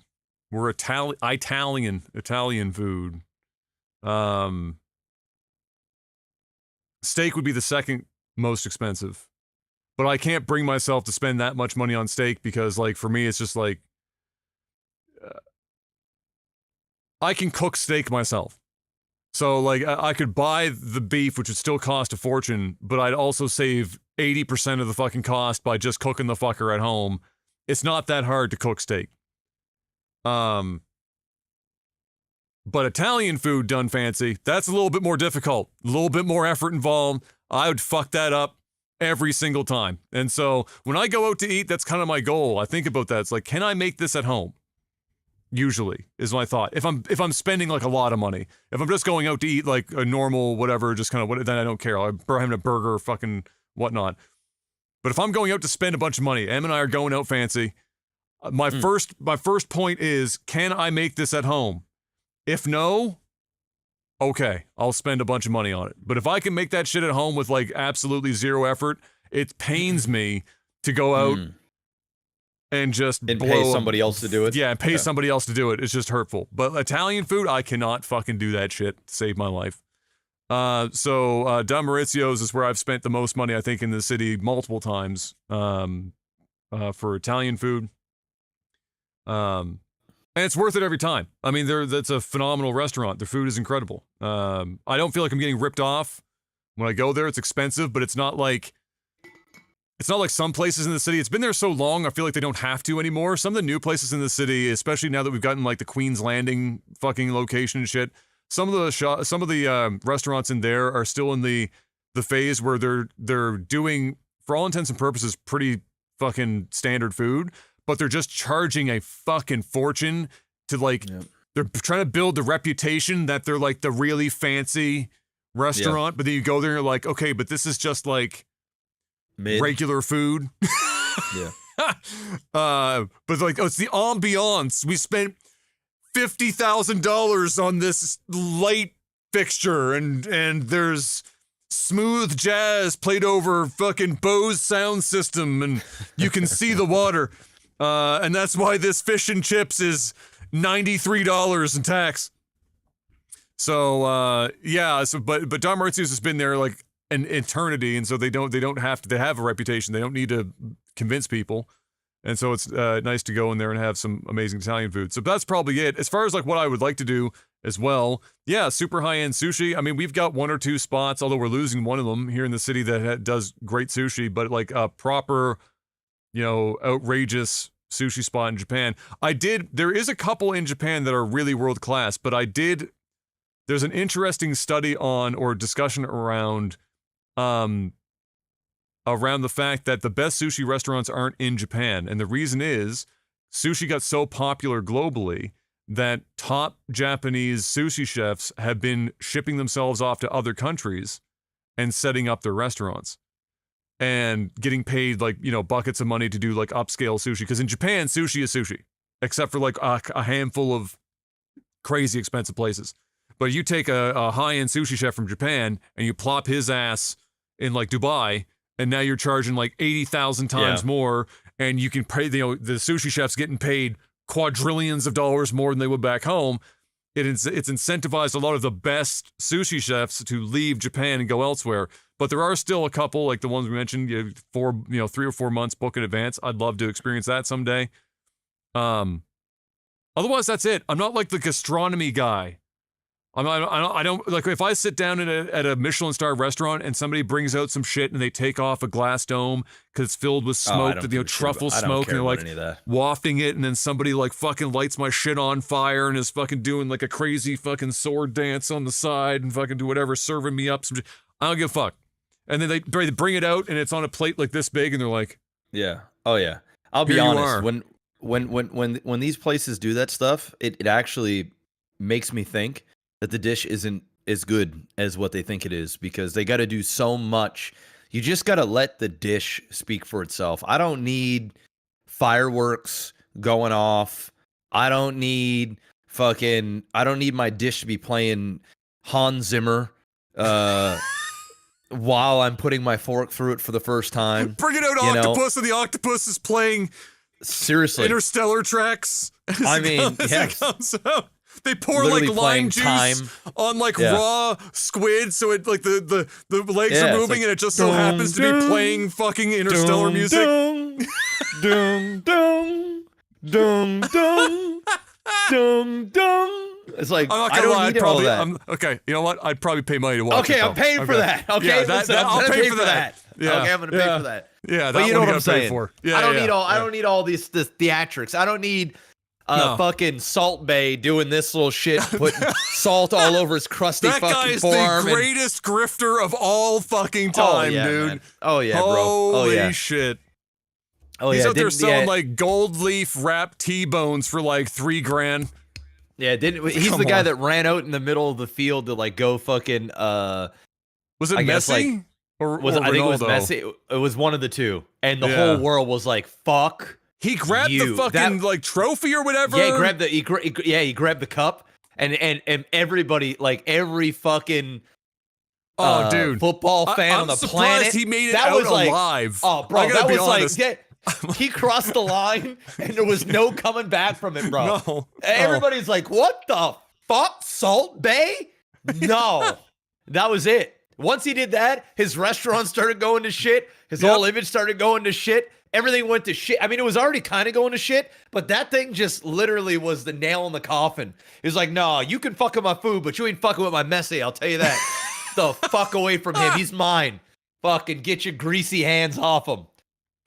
Italian food. Steak would be the second most expensive. But I can't bring myself to spend that much money on steak because, like, for me, it's just like I can cook steak myself. So, like, I could buy the beef, which would still cost a fortune, but I'd also save 80% of the fucking cost by just cooking the fucker at home. It's not that hard to cook steak. But Italian food done fancy, that's a little bit more difficult, a little bit more effort involved. I would fuck that up every single time. And so when I go out to eat, that's kind of my goal. I think about that. It's like, can I make this at home? Usually is my thought. If I'm spending like a lot of money, if I'm just going out to eat like a normal whatever, just kind of then I don't care. I'm having a burger, fucking whatnot. But if I'm going out to spend a bunch of money, Em and I are going out fancy. My first point is, can I make this at home? If no, okay, I'll spend a bunch of money on it. But if I can make that shit at home with like absolutely zero effort, it pains me to go out and just pay somebody else to do it. Yeah, and pay somebody else to do it. It's just hurtful. But Italian food, I cannot fucking do that shit to save my life. So Don Maurizio's is where I've spent the most money, I think, in the city multiple times for Italian food. And it's worth it every time. I mean, that's a phenomenal restaurant. Their food is incredible. I don't feel like I'm getting ripped off when I go there. It's expensive, but it's not like some places in the city. It's been there so long, I feel like they don't have to anymore. Some of the new places in the city, especially now that we've gotten like the Queen's Landing fucking location and shit, some of the restaurants in there are still in the phase where they're doing, for all intents and purposes, pretty fucking standard food, but they're just charging a fucking fortune to like, they're trying to build the reputation that they're like the really fancy restaurant, but then you go there and you're like, okay, but this is just like regular food. But like, it's the ambiance. We spent $50,000 on this light fixture and there's smooth jazz played over fucking Bose sound system and you can see the water. And that's why this fish and chips is $93 in tax. So, but Don Maurizio's has been there like an eternity, and so they don't have to, they have a reputation. They don't need to convince people. And so it's nice to go in there and have some amazing Italian food. So that's probably it. As far as like what I would like to do as well, super high-end sushi. I mean, we've got 1 or 2 spots, although we're losing one of them here in the city that does great sushi, but like a proper, outrageous sushi spot in Japan. There is a couple in Japan that are really world-class, but there's an interesting study on, or discussion around the fact that the best sushi restaurants aren't in Japan. And the reason is sushi got so popular globally that top Japanese sushi chefs have been shipping themselves off to other countries and setting up their restaurants and getting paid like, buckets of money to do like upscale sushi. Because in Japan, sushi is sushi, except for like a handful of crazy expensive places. But you take a high-end sushi chef from Japan and you plop his ass in like Dubai, and now you're charging like 80,000 times more, and you can pay, the sushi chef's getting paid quadrillions of dollars more than they would back home. It's incentivized a lot of the best sushi chefs to leave Japan and go elsewhere. But there are still a couple, like the ones we mentioned, 3 or 4 months book in advance. I'd love to experience that someday. Otherwise, that's it. I'm not like the gastronomy guy. I don't like if I sit down at a Michelin star restaurant and somebody brings out some shit and they take off a glass dome because it's filled with smoke, truffle smoke, and they're like wafting it, and then somebody like fucking lights my shit on fire and is fucking doing like a crazy fucking sword dance on the side and fucking do whatever, serving me up some shit. I don't give a fuck. And then they bring it out and it's on a plate like this big, and they're like, yeah, oh yeah. I'll be honest, when these places do that stuff, it actually makes me think that the dish isn't as good as what they think it is, because they got to do so much. You just got to let the dish speak for itself. I don't need fireworks going off. I don't need my dish to be playing Hans Zimmer while I'm putting my fork through it for the first time. Bring it out, octopus, and the octopus is playing seriously Interstellar tracks. I mean, it comes out. They pour like lime juice on like raw squid, so it like the legs are moving, like, and it just so happens to be playing fucking Interstellar music. Dum dum dum dum dum dum. It's like, I'm not gonna lie, okay, you know what? I'd probably pay money to watch it. Okay, I'm paying for that. Okay, yeah, I'll pay for that. Yeah. Okay, I'm gonna pay for that. Yeah, but you know what I'm saying. For. Yeah, I don't need all this theatrics. I don't need fucking Salt Bay doing this little shit, putting salt all over his crusty fucking forearm. That guy's the greatest grifter of all fucking time, dude. Man. Oh yeah, bro. Holy shit. Oh He's out there selling like gold leaf wrapped T-bones for like $3,000. Yeah, he's the guy that ran out in the middle of the field to like go fucking was it Messi? I think it was Messi. It was one of the two. And the whole world was like, fuck. He grabbed the fucking like trophy or whatever. Yeah, he grabbed the cup, and everybody, like every fucking football fan on the planet, he made it out alive. Oh, bro, that was honest. Like he crossed the line, and there was no coming back from it, bro. No, everybody's like, "What the fuck, Salt Bay?" No, that was it. Once he did that, his restaurant started going to shit. His whole image started going to shit. Everything went to shit. I mean, it was already kind of going to shit, but that thing just literally was the nail in the coffin. It was like, no, you can fuck with my food, but you ain't fucking with my Messi, I'll tell you that. The fuck away from him. He's mine. Fucking get your greasy hands off him.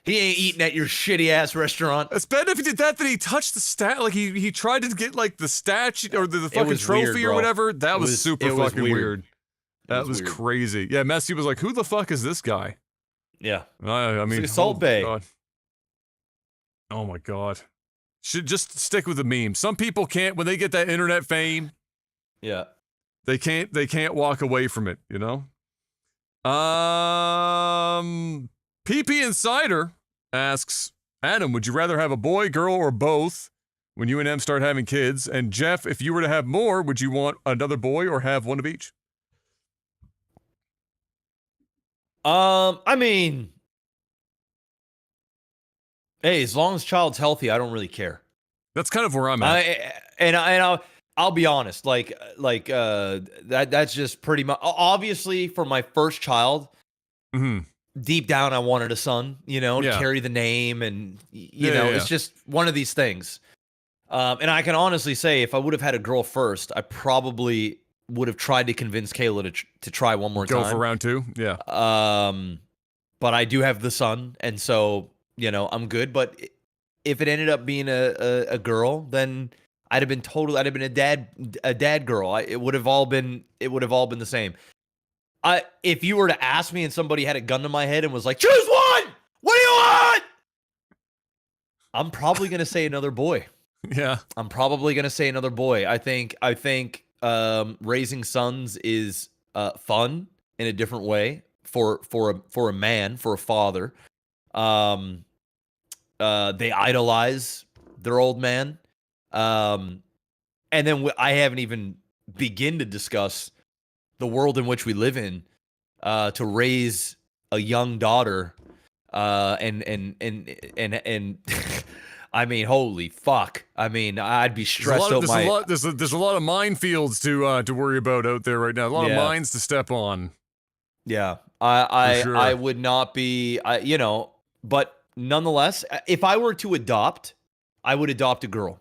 He ain't eating at your shitty ass restaurant. It's bad enough he did that he touched the stat. Like he tried to get like the statue or the fucking trophy weird, or whatever. That was super fucking weird. That was weird. Crazy. Yeah, Messi was like, who the fuck is this guy? Yeah. I mean, like Salt Bay. God. Oh my God. Should just stick with the meme. Some people can't, when they get that internet fame. Yeah. They can't walk away from it, you know? PP Insider asks, Adam, would you rather have a boy, girl, or both when you and M start having kids? And Jeff, if you were to have more, would you want another boy or have one of each? I mean, hey, as long as child's healthy, I don't really care. That's kind of where I'm at. I'll be honest, that's just pretty much, obviously for my first child, deep down I wanted a son, to carry the name, and it's just one of these things. And I can honestly say, if I would have had a girl first, I probably would have tried to convince Kayla to try one more time. Go for round 2, yeah. But I do have the son, and so I'm good. But if it ended up being a girl, then I'd have been a dad girl. It would have all been the same. If you were to ask me and somebody had a gun to my head and was like, choose one, what do you want? I'm probably gonna say another boy. Yeah. I'm probably gonna say another boy. I think raising sons is fun in a different way for a man, for a father. Um, they idolize their old man. And then I haven't even begin to discuss the world in which we live in, to raise a young daughter, and I mean, holy fuck. I mean, I'd be stressed out. There's a lot of minefields to worry about out there right now. A lot of mines to step on. Yeah, For sure. I would not be, but nonetheless, if I were to adopt, I would adopt a girl.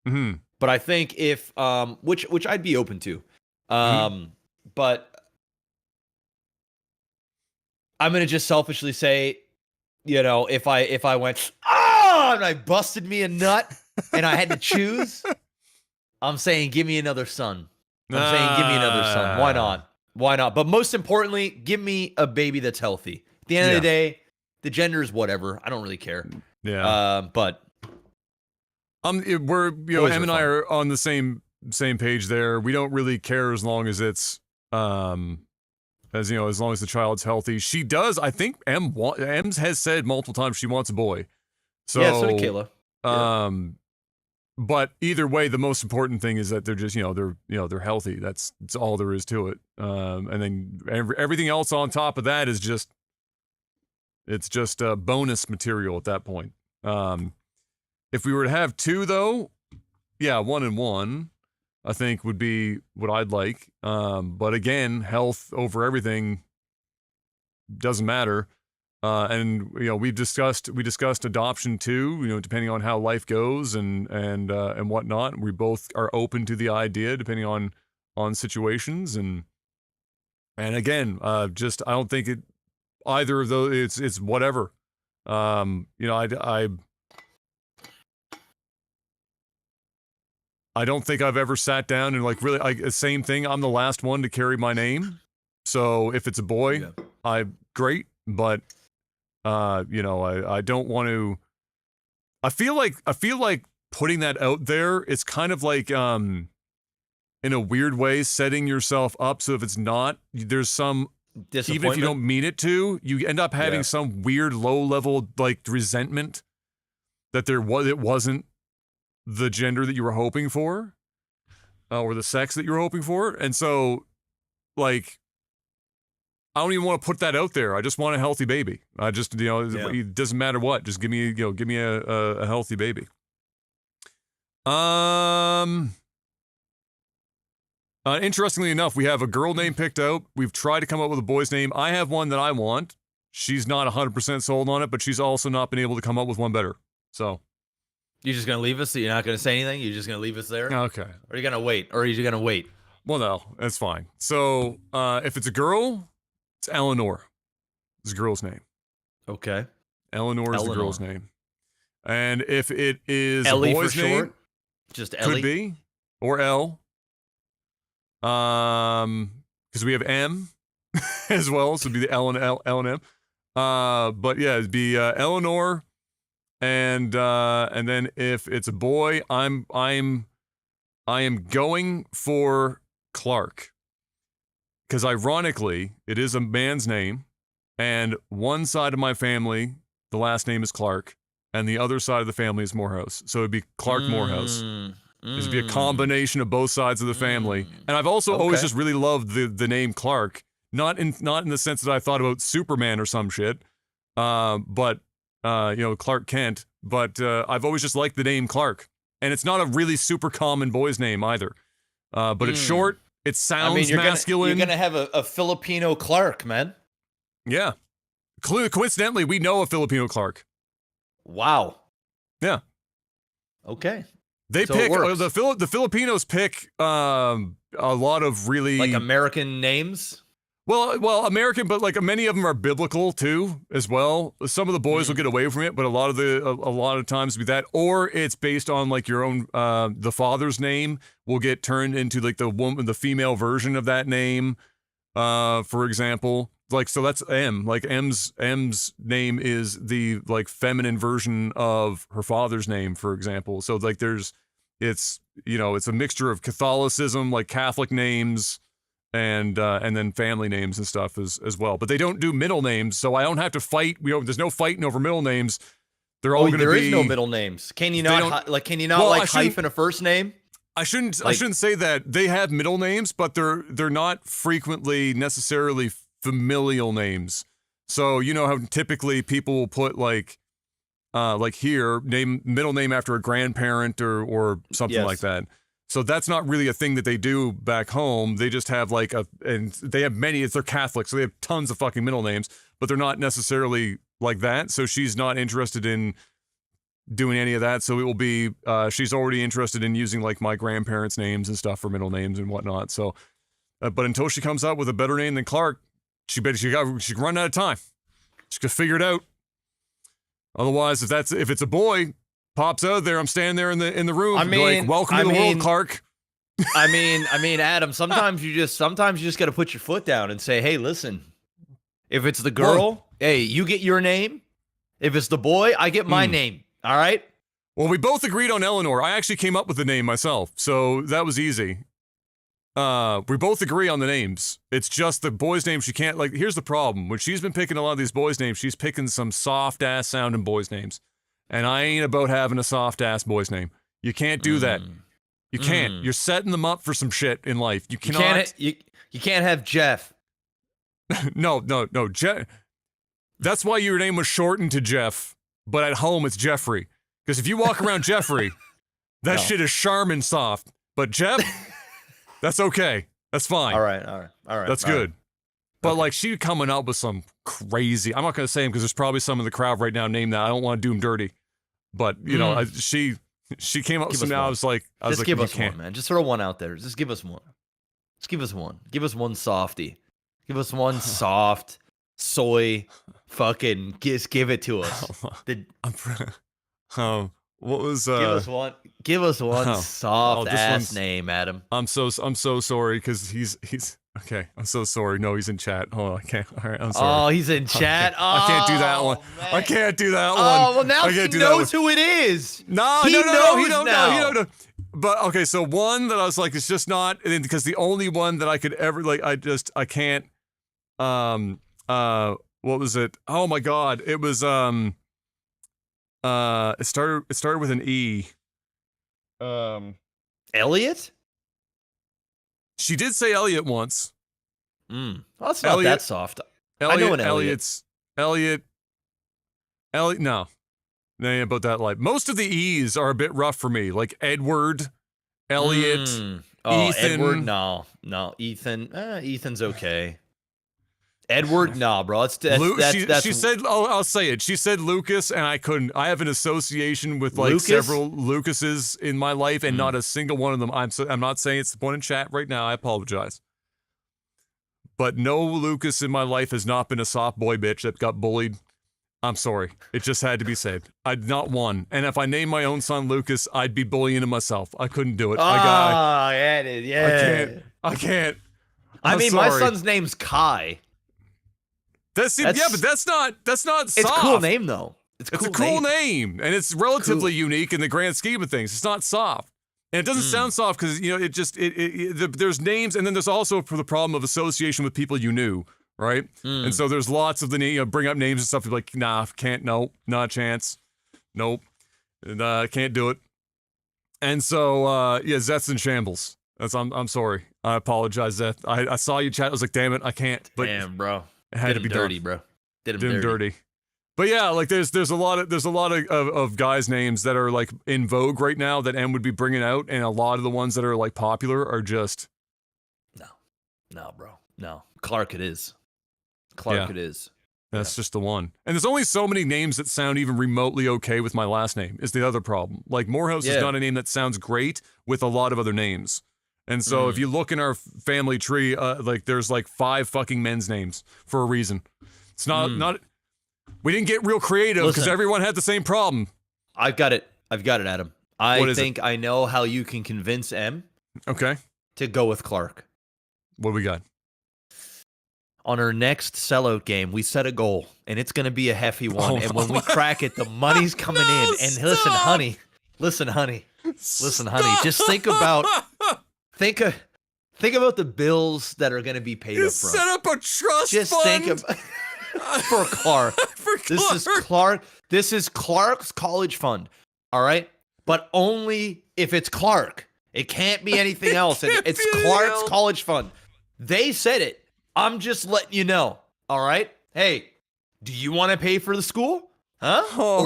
Mm-hmm. But I think if, which I'd be open to, but I'm gonna just selfishly say, if I went, and I busted me a nut and I had to choose, I'm saying give me another son. I'm saying give me another son. Why not? Why not? But most importantly, give me a baby that's healthy. At the end of the day, the gender is whatever. I don't really care. Yeah. But we're Em and I are on the same page there. We don't really care as long as it's as long as the child's healthy. She does. I think Em has said multiple times she wants a boy. So yeah, so did Kayla. But either way, the most important thing is that they're just they're healthy. That's all there is to it. And then everything else on top of that is just bonus material at that point. If we were to have two though, 1 and 1, I think would be what I'd like. But again, health over everything doesn't matter. And we discussed adoption too, depending on how life goes and whatnot. We both are open to the idea depending on situations and again, I don't think either of those, it's whatever. I don't think I've ever sat down and really same thing. I'm the last one to carry my name. So if it's a boy, great, but I don't want to. I feel like putting that out there. It's kind of like in a weird way setting yourself up. So if it's not, there's some, even if you don't mean it to, you end up having some weird low level resentment that it wasn't the gender that you were hoping for, or the sex that you were hoping for, and so I don't even want to put that out there. I just want a healthy baby. I just, it doesn't matter what. Just give me a healthy baby. Interestingly enough, we have a girl name picked out. We've tried to come up with a boy's name. I have one that I want. She's not 100% sold on it, but she's also not been able to come up with one better. So. You're just going to leave us? So you're not going to say anything? You're just going to leave us there? Okay. Or are you going to wait? Well, no, that's fine. So, if it's a girl, it's Eleanor. It's a girl's name. Okay. Eleanor is the girl's name. And if it is Ellie a boy's for short? name, just Ellie? could be. Or L. Because we have M as well, so it'd be the L and M. But yeah, it'd be Eleanor. And then if it's a boy, I am going for Clark, because ironically it is a man's name, and one side of my family, the last name is Clark, and the other side of the family is Morehouse, so it'd be Clark Morehouse. It'd be a combination of both sides of the family, and I've also always just really loved the name Clark, not in the sense that I thought about Superman or some shit, but Clark Kent, but I've always just liked the name Clark. And it's not a really super common boy's name either. But it's short, it sounds masculine. You're going to have a Filipino Clark, man. Yeah. Coincidentally, we know a Filipino Clark. Wow. Yeah. Okay. They pick, the Filipinos pick a lot of really... like American names? Well, American, but many of them are biblical too, as well. Some of the boys will get away from it, but a lot of times be that, or it's based on your own, the father's name will get turned into the female version of that name, for example. like, so that's M. Like M's name is the like feminine version of her father's name, for example. So like it's a mixture of Catholicism, like Catholic names, and then family names and stuff as well. But they don't do middle names, so I don't have to fight. There's no fighting over middle names. They're all going to be. There is no middle names. Can you not hyphen a first name? I shouldn't say that. They have middle names, but they're not frequently necessarily familial names. So you know how typically people will put like here middle name after a grandparent or something like that. So that's not really a thing that they do back home. They just have and they have many. They're Catholic, so they have tons of fucking middle names, but they're not necessarily like that. So she's not interested in doing any of that. So it will be she's already interested in using like my grandparents' names and stuff for middle names and whatnot. So, but until she comes up with a better name than Clark, she run out of time. She could figure it out. Otherwise, if it's a boy pops out there, I'm standing there in the room. Like, welcome to the world, Clark. I mean, Adam. Sometimes you just got to put your foot down and say, hey, listen. If it's the girl, hey, you get your name. If it's the boy, I get my name. All right. Well, we both agreed on Eleanor. I actually came up with the name myself, so that was easy. We both agree on the names. It's just the boy's name she can't, like, here's the problem. When she's been picking a lot of these boys' names, she's picking some soft-ass sounding boys' names. And I ain't about having a soft-ass boy's name. You can't do that. You can't. You're setting them up for some shit in life. You cannot. You can't have Jeff. No, Jeff. That's why your name was shortened to Jeff, but at home it's Jeffrey. Because if you walk around Jeffrey, that shit is Charmin soft. But Jeff, that's okay. That's fine. All right. That's good. But like she coming up with some crazy. I'm not gonna say him because there's probably some in the crowd right now named that. I don't want to do him dirty. But you know, she came up with some. Now I was like, give us one, man. Just throw one out there. Just give us one. Just give us one. Give us one softy. Give us one soft soy. Fucking just give it to us. What was? Give us one soft ass name, Adam. I'm so sorry because he's okay. I'm so sorry. No, he's in chat. Oh, I can't. All right, I'm sorry. Oh, he's in chat. I can't do that one. Man. I can't do that one. Oh, well now he knows who it is. No, he don't know. But okay, so one that I was like, it's just not because the only one that I could ever like, I can't. What was it? Oh my God, it was it started with an E. Elliot? She did say Elliot once. Well, that's not that soft. Elliot, I know an Elliot. Elliot. No, ain't about that life. Most of the E's are a bit rough for me, like Edward, Elliot, Ethan. Edward, no, Ethan. Ethan's okay. Edward, nah, bro. She said, I'll say it. She said Lucas, and I couldn't. I have an association with like several Lucases in my life, and not a single one of them. I'm not saying it's the point in chat right now. I apologize, but no Lucas in my life has not been a soft boy bitch that got bullied. I'm sorry. It just had to be said. I'd not one. And if I named my own son Lucas, I'd be bullying him myself. I couldn't do it. Yeah. I can't. I mean, my son's name's Kai. But that's not soft. It's a cool name though. It's a cool name, and it's relatively unique in the grand scheme of things. It's not soft, and it doesn't sound soft because there's names, and then there's also the problem of association with people you knew, right? And so there's lots of the bring up names and stuff. You're like, nah, can't, nope, not a chance, nope, can't do it. And so Zeth's in shambles. I'm sorry. I apologize, Zeth. I saw you chat. I was like, damn it, I can't. But damn, bro. It had to be dirty, done. bro. Did him dirty. But yeah, like there's a lot of guys' names that are like in vogue right now that M would be bringing out, and a lot of the ones that are like popular are just no, bro, no. Clark, it is. It is. That's just the one. And there's only so many names that sound even remotely okay with my last name. Is the other problem. Like Morehouse is not a name that sounds great with a lot of other names. And so if you look in our family tree, like there's like 5 fucking men's names for a reason. It's not we didn't get real creative because everyone had the same problem. I've got it, Adam. I think I know how you can convince M to go with Clark. What do we got? on our next sellout game, we set a goal, and it's going to be a hefty one. And when we crack it, the money's coming in. And listen, honey, just think about the bills that are going to be paid up front. Set up a trust just fund. Think about for Clark. This is Clark's college fund. All right, but only if it's Clark. It can't be anything else. It's Clark's college fund. They said it. I'm just letting you know. All right. Hey, do you want to pay for the school? Huh? Oh.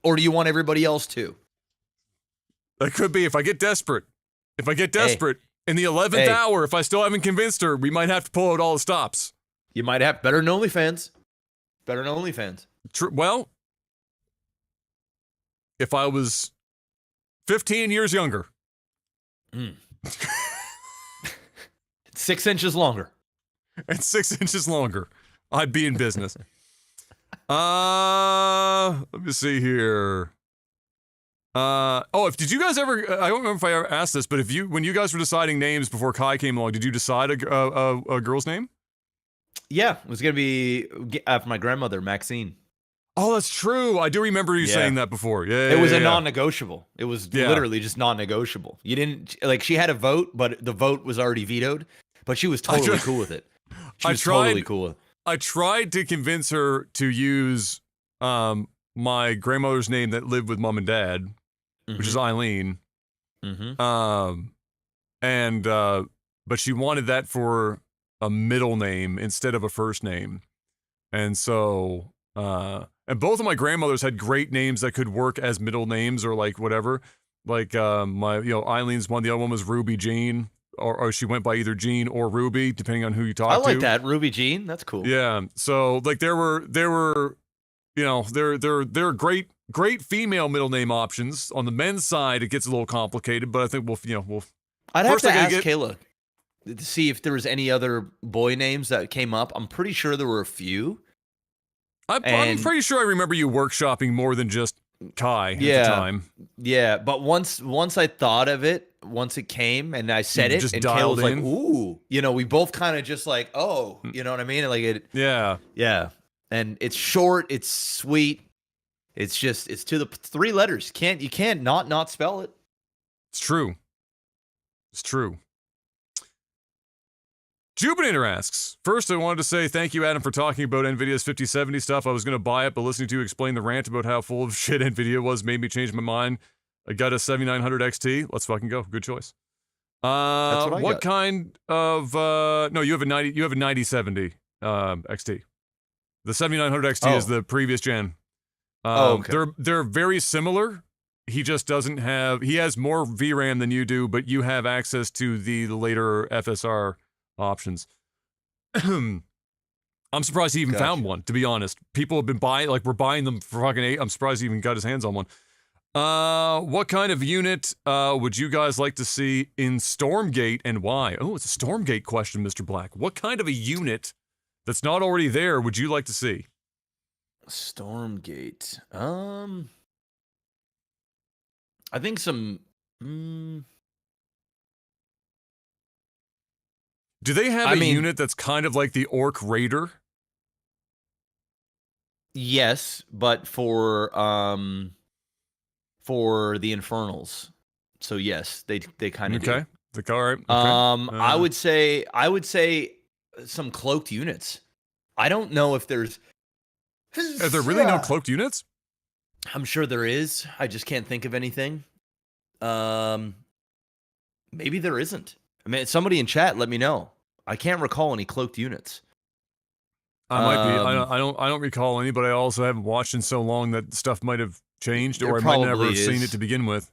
Or do you want everybody else to? That could be if I get desperate. In the 11th hour, if I still haven't convinced her, we might have to pull out all the stops. You might have better than OnlyFans. Well, if I was 15 years younger. 6 inches longer. And 6 inches longer, I'd be in business. Let me see here. Did you guys ever? I don't remember if I ever asked this, but when you guys were deciding names before Kai came along, did you decide a girl's name? Yeah, it was gonna be after my grandmother, Maxine. Oh, that's true. I do remember you saying that before. Yeah, it was a non-negotiable. It was literally just non-negotiable. You didn't she had a vote, but the vote was already vetoed. But she was totally cool with it. Totally cool with it. I tried to convince her to use my grandmother's name that lived with mom and dad, which is Eileen. But she wanted that for a middle name instead of a first name, and so and both of my grandmothers had great names that could work as middle names or like whatever. Like Eileen's one, the other one was Ruby Jean. Or she went by either Jean or Ruby, depending on who you talk to. I like that, Ruby Jean. That's cool. Yeah. So like there were, there are great female middle name options. On the men's side, it gets a little complicated, but I think we'll. I'd have to ask Kayla to see if there was any other boy names that came up. I'm pretty sure there were a few. I'm pretty sure I remember you workshopping more than just Kai at the time. Yeah, but once I thought of it, once it came and I said it, and Kayla was like, "Ooh," we both kind of just like, "Oh," you know what I mean? Like it. Yeah. And it's short, it's sweet, it's to the 3 letters. You can't not spell it. It's true. Jupiter asks, first I wanted to say thank you, Adam, for talking about NVIDIA's 5070 stuff. I was going to buy it, but listening to you explain the rant about how full of shit NVIDIA was made me change my mind. I got a 7900 XT. Let's fucking go. Good choice. That's what got. Kind of no, you have a 9070 XT. The 7900 XT is the previous gen. Okay. They're very similar. He just doesn't have, he has more VRAM than you do, but you have access to the later FSR options. I'm surprised he even found one, to be honest. People have been we're buying them for fucking 8. I'm surprised he even got his hands on one. What kind of unit would you guys like to see in Stormgate and why? Oh, it's a Stormgate question, Mr. Black. What kind of a unit that's not already there would you like to see? Stormgate. I think some. Do they have a unit that's kind of like the Orc Raider? Yes, but for the Infernals. So yes, they kind of do. Okay. All right. Okay. I would say some cloaked units. I don't know if there's. Are there really no cloaked units? I'm sure there is. I just can't think of anything. Maybe there isn't. I mean, somebody in chat, let me know. I can't recall any cloaked units. I might be. I don't recall any, but I also haven't watched in so long that stuff might have changed, or I might never have seen it to begin with.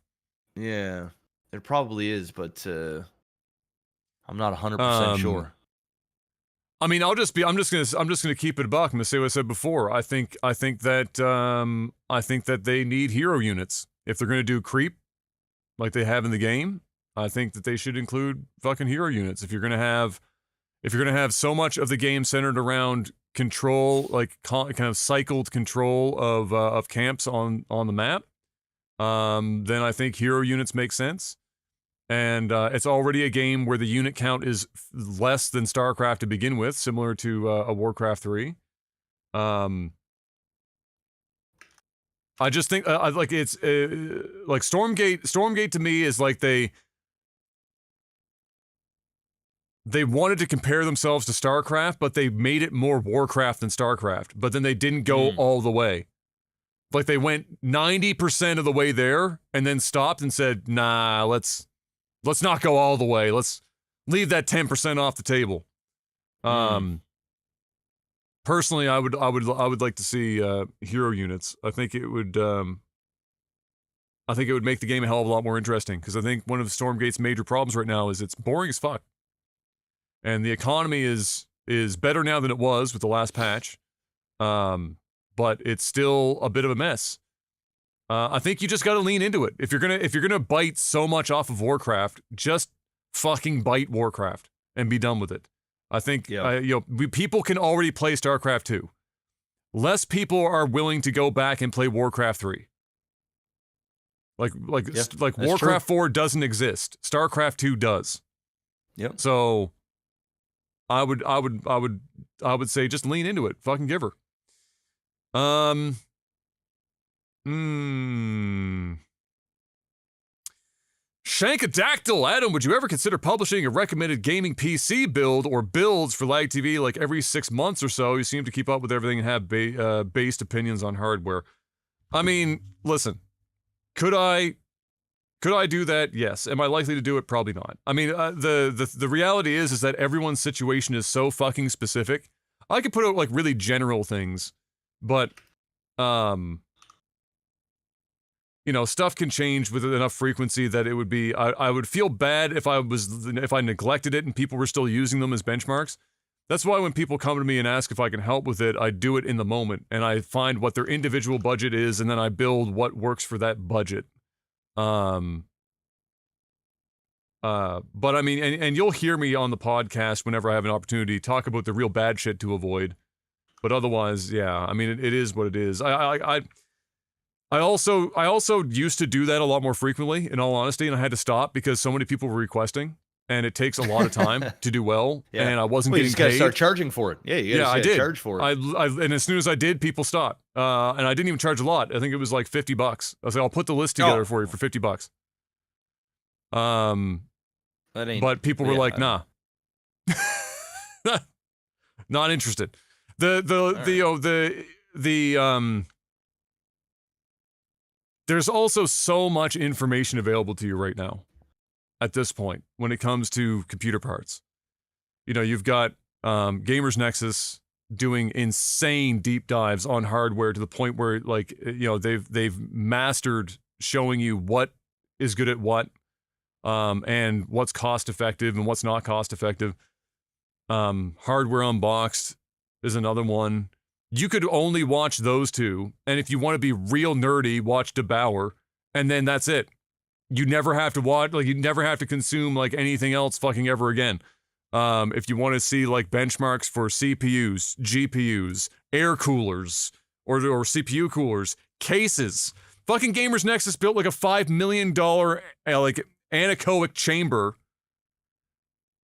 Yeah, there probably is, but I'm not 100% sure. I mean, I'm just gonna keep it a buck. I'm gonna say what I said before. I think that they need hero units if they're gonna do creep, like they have in the game. I think that they should include fucking hero units. If you're gonna have so much of the game centered around control, like kind of cycled control of camps on the map, then I think hero units make sense. And it's already a game where the unit count is less than StarCraft to begin with, similar to a Warcraft 3. I just think like it's like Stormgate to me is like they wanted to compare themselves to StarCraft, but they made it more Warcraft than StarCraft. But then they didn't go all the way. Like they went 90% of the way there and then stopped and said, "Nah, let's not go all the way. Let's leave that 10% off the table." Personally, I would like to see hero units. I think it would make the game a hell of a lot more interesting, because I think one of Stormgate's major problems right now is it's boring as fuck. And the economy is better now than it was with the last patch. But it's still a bit of a mess. I think you just got to lean into it. If you're gonna bite so much off of Warcraft, just fucking bite Warcraft and be done with it. I think people can already play StarCraft 2. Less people are willing to go back and play Warcraft 3. Like Warcraft true. 4 doesn't exist. StarCraft 2 does. Yep. So I would say just lean into it. Fucking give her. Shankadactyl, Adam, would you ever consider publishing a recommended gaming PC build or builds for LAGTV like every 6 months or so? You seem to keep up with everything and have based opinions on hardware. I mean, listen, could I do that? Yes. Am I likely to do it? Probably not. I mean, the reality is that everyone's situation is so fucking specific. I could put out like really general things, but you know, stuff can change with enough frequency that it would be, I would feel bad if I neglected it and people were still using them as benchmarks. That's why when people come to me and ask if I can help with it, I do it in the moment and I find what their individual budget is and then I build what works for that budget. But I mean, and you'll hear me on the podcast whenever I have an opportunity talk about the real bad shit to avoid. But otherwise, yeah, I mean, it is what it is. I also used to do that a lot more frequently, in all honesty, and I had to stop because so many people were requesting, and it takes a lot of time to do well, and I wasn't getting You just gotta paid. start charging for it. Yeah, I did. Charge for it. And as soon as I did, people stopped. And I didn't even charge a lot. I think it was like $50. I was like, I'll put the list together for you for $50. That ain't, but people were like, nah, not interested. There's also so much information available to you right now at this point when it comes to computer parts. You know, you've got Gamers Nexus doing insane deep dives on hardware to the point where, like, you know, they've mastered showing you what is good at what, and what's cost effective and what's not cost effective. Hardware Unboxed is another one. You could only watch those two, and if you want to be real nerdy, watch Debauer, and then that's it. You never have to watch, like, you never have to consume, like, anything else fucking ever again. If you want to see, like, benchmarks for CPUs, GPUs, air coolers, or CPU coolers, cases. Fucking Gamers Nexus built, like, a $5 million, like, anechoic chamber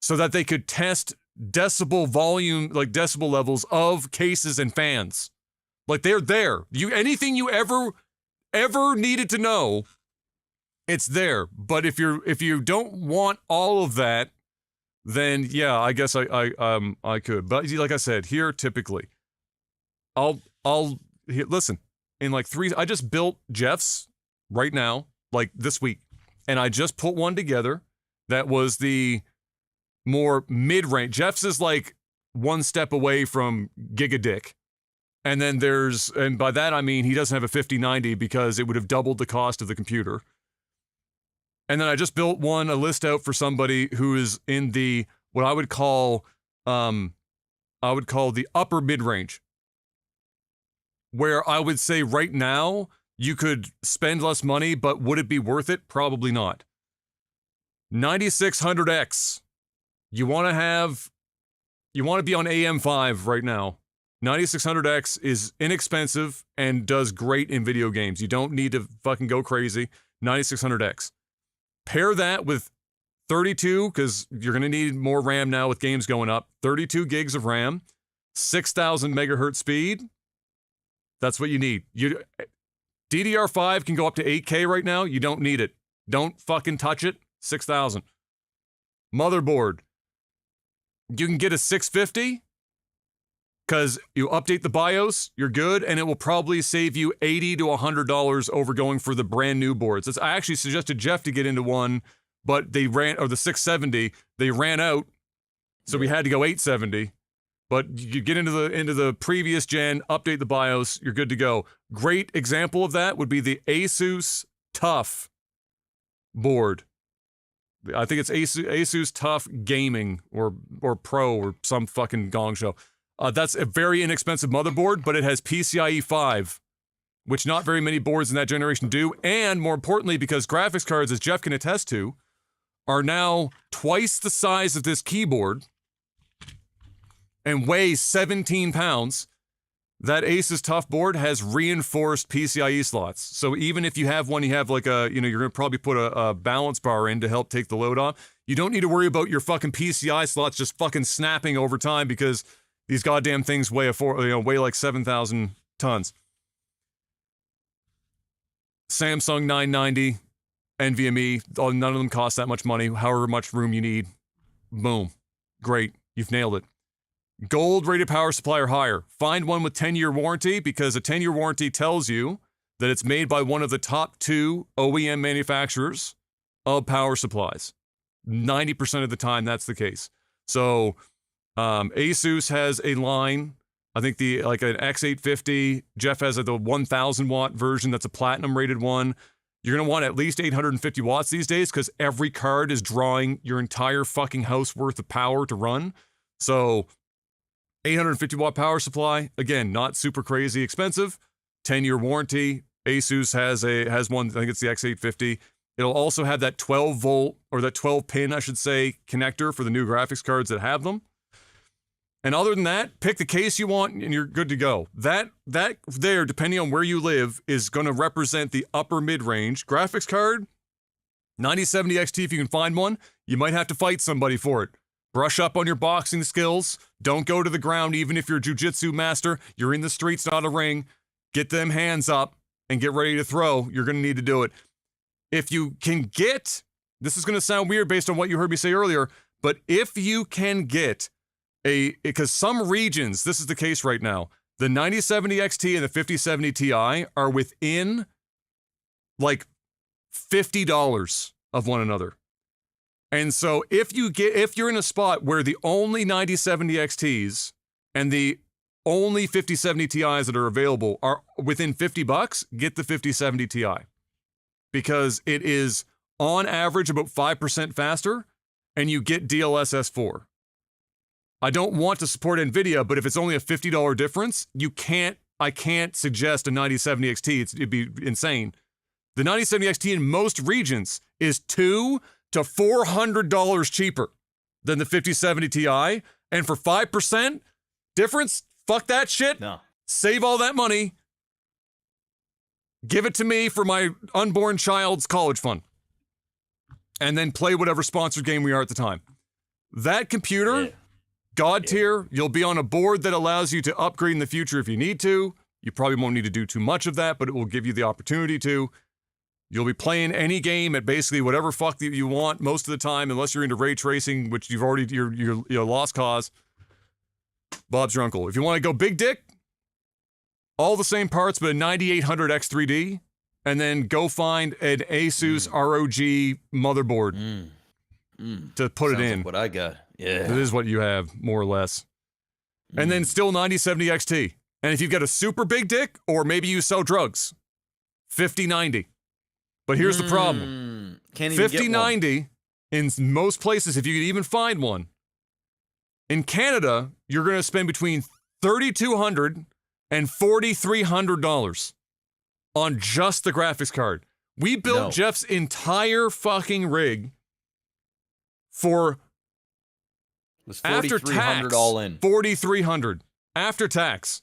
so that they could test decibel volume, like decibel levels of cases and fans. Like, they're there. Anything you ever needed to know, it's there. But if you don't want all of that, then yeah, I guess I could. But like I said, here typically, listen, in like I just built Jeff's right now, like this week, and I just put one together that was the more mid-range. Jeff's is like one step away from Gigadick. And then and by that I mean he doesn't have a 5090 because it would have doubled the cost of the computer. And then I just built a list out for somebody who is in the, what I would call the upper mid-range. Where I would say right now, you could spend less money, but would it be worth it? Probably not. 9600X. You want to be on AM5 right now. 9600X is inexpensive and does great in video games. You don't need to fucking go crazy. 9600X. Pair that with 32, because you're going to need more RAM now with games going up. 32 gigs of RAM, 6,000 megahertz speed. That's what you need. DDR5 can go up to 8K right now. You don't need it. Don't fucking touch it. 6,000. Motherboard. You can get a 650 because you update the BIOS, you're good, and it will probably save you $80 to $100 over going for the brand new boards. I actually suggested Jeff to get into one, but the 670, they ran out, so we had to go 870. But you get into the previous gen, update the BIOS, you're good to go. Great example of that would be the Asus TUF board. I think it's Asus TUF Gaming or Pro or some fucking gong show. That's a very inexpensive motherboard, but it has PCIe 5, which not very many boards in that generation do. And more importantly, because graphics cards, as Jeff can attest to, are now twice the size of this keyboard and weigh 17 pounds, that Asus TUF board has reinforced PCIe slots. So even if you have one, you have like you're going to probably put a balance bar in to help take the load off. You don't need to worry about your fucking PCI slots just fucking snapping over time because these goddamn things weigh like 7,000 tons. Samsung 990, NVMe, none of them cost that much money, however much room you need. Boom. Great. You've nailed it. Gold rated power supply or higher. Find one with 10-year warranty because a 10-year warranty tells you that it's made by one of the top 2 OEM manufacturers of power supplies. 90% of the time, that's the case. So, Asus has a line, I think an X850. Jeff has the 1,000 watt version. That's a platinum rated one. You're going to want at least 850 watts these days because every card is drawing your entire fucking house worth of power to run. So, 850 watt power supply, again, not super crazy expensive. 10-year warranty. Asus has one, I think it's the X850. It'll also have that 12 volt, or that 12 pin, I should say, connector for the new graphics cards that have them. And other than that, pick the case you want and you're good to go. That there, depending on where you live, is going to represent the upper mid-range. Graphics card, 9070 XT if you can find one. You might have to fight somebody for it. Brush up on your boxing skills. Don't go to the ground even if you're a jiu-jitsu master. You're in the streets, not a ring. Get them hands up and get ready to throw. You're going to need to do it. If you can get, this is going to sound weird based on what you heard me say earlier, but if you can get because some regions, this is the case right now, the 9070 XT and the 5070 Ti are within like $50 of one another. And so if you're in a spot where the only 9070 XTs and the only 5070 Ti's that are available are within $50, get the 5070 Ti. Because it is on average about 5% faster and you get DLSS 4. I don't want to support NVIDIA, but if it's only a $50 difference, I can't suggest a 9070 XT. It'd be insane. The 9070 XT in most regions is $200 to $400 cheaper than the 5070 Ti. And for 5% difference, fuck that shit. No. Save all that money. Give it to me for my unborn child's college fund. And then play whatever sponsored game we are at the time. That computer, God tier, you'll be on a board that allows you to upgrade in the future if you need to. You probably won't need to do too much of that, but it will give you the opportunity to. You'll be playing any game at basically whatever fuck that you want most of the time, unless you're into ray tracing, which you're lost cause. Bob's your uncle. If you want to go big dick, all the same parts, but a 9800 X3D, and then go find an Asus ROG motherboard to put it in. Like what I got. Yeah. It is what you have, more or less. And then still 9070 XT. And if you've got a super big dick, or maybe you sell drugs, 5090. But here's the problem. Can't even 5090 in most places, if you could even find one. In Canada, you're going to spend between $3,200 and $4,300 on just the graphics card. We built Jeff's entire fucking rig for after tax, all in. $4,300 after tax.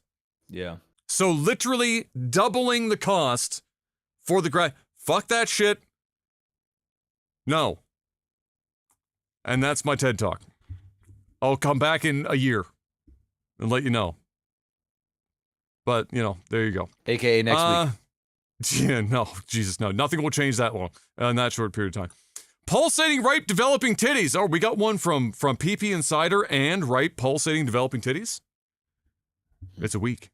Yeah. So literally doubling the cost for the fuck that shit. No. And that's my TED Talk. I'll come back in a year and let you know. But, you know, there you go. AKA next week. Yeah, no, Jesus, no. Nothing will change that long in that short period of time. Pulsating ripe developing titties. Oh, we got one from PP Insider and ripe pulsating developing titties. It's a week.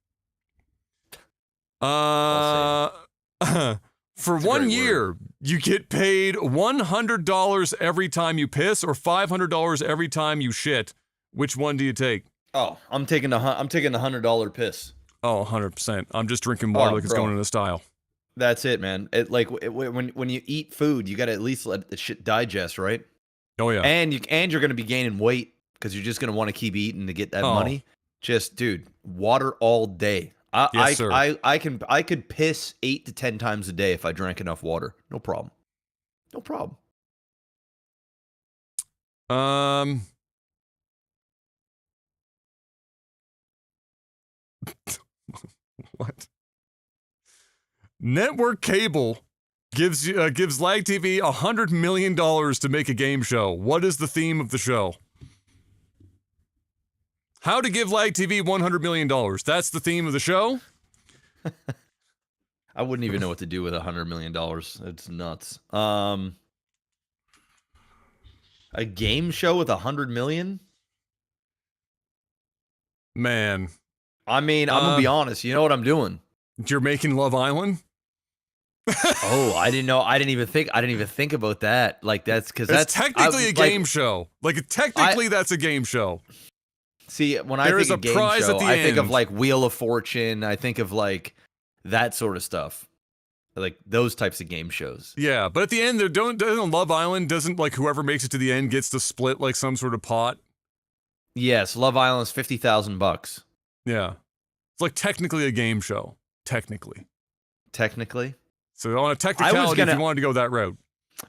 For That's a 1 great year, word. you get paid $100 every time you piss or $500 every time you shit. Which one do you take? Oh, I'm taking the $100 piss. Oh, 100%. I'm just drinking water like it's bro. going into style. That's it, man. When you eat food, you got to at least let the shit digest, right? Oh, yeah. And you're going to be gaining weight because you're just going to want to keep eating to get that money. Just, dude, water all day. Yes, sir. I could piss 8 to 10 times a day if I drank enough water. No problem. No problem. What? Network cable gives LAGTV $100 million to make a game show. What is the theme of the show? How to give LAGTV $100 million. That's the theme of the show? I wouldn't even know what to do with $100 million. It's nuts. A game show with $100 million? Man. I mean, I'm gonna be honest. You know what I'm doing? You're making Love Island? Oh, I didn't know. I didn't even think about that. Like that's technically a game show. Like technically, that's a game show. See, when I think of game show, I think of like Wheel of Fortune. I think of like that sort of stuff, like those types of game shows. Yeah, but at the end, doesn't Love Island doesn't like whoever makes it to the end gets to split like some sort of pot. Yes, Love Island's $50,000. Yeah, it's like technically a game show. Technically. So on a technicality, if you wanted to go that route.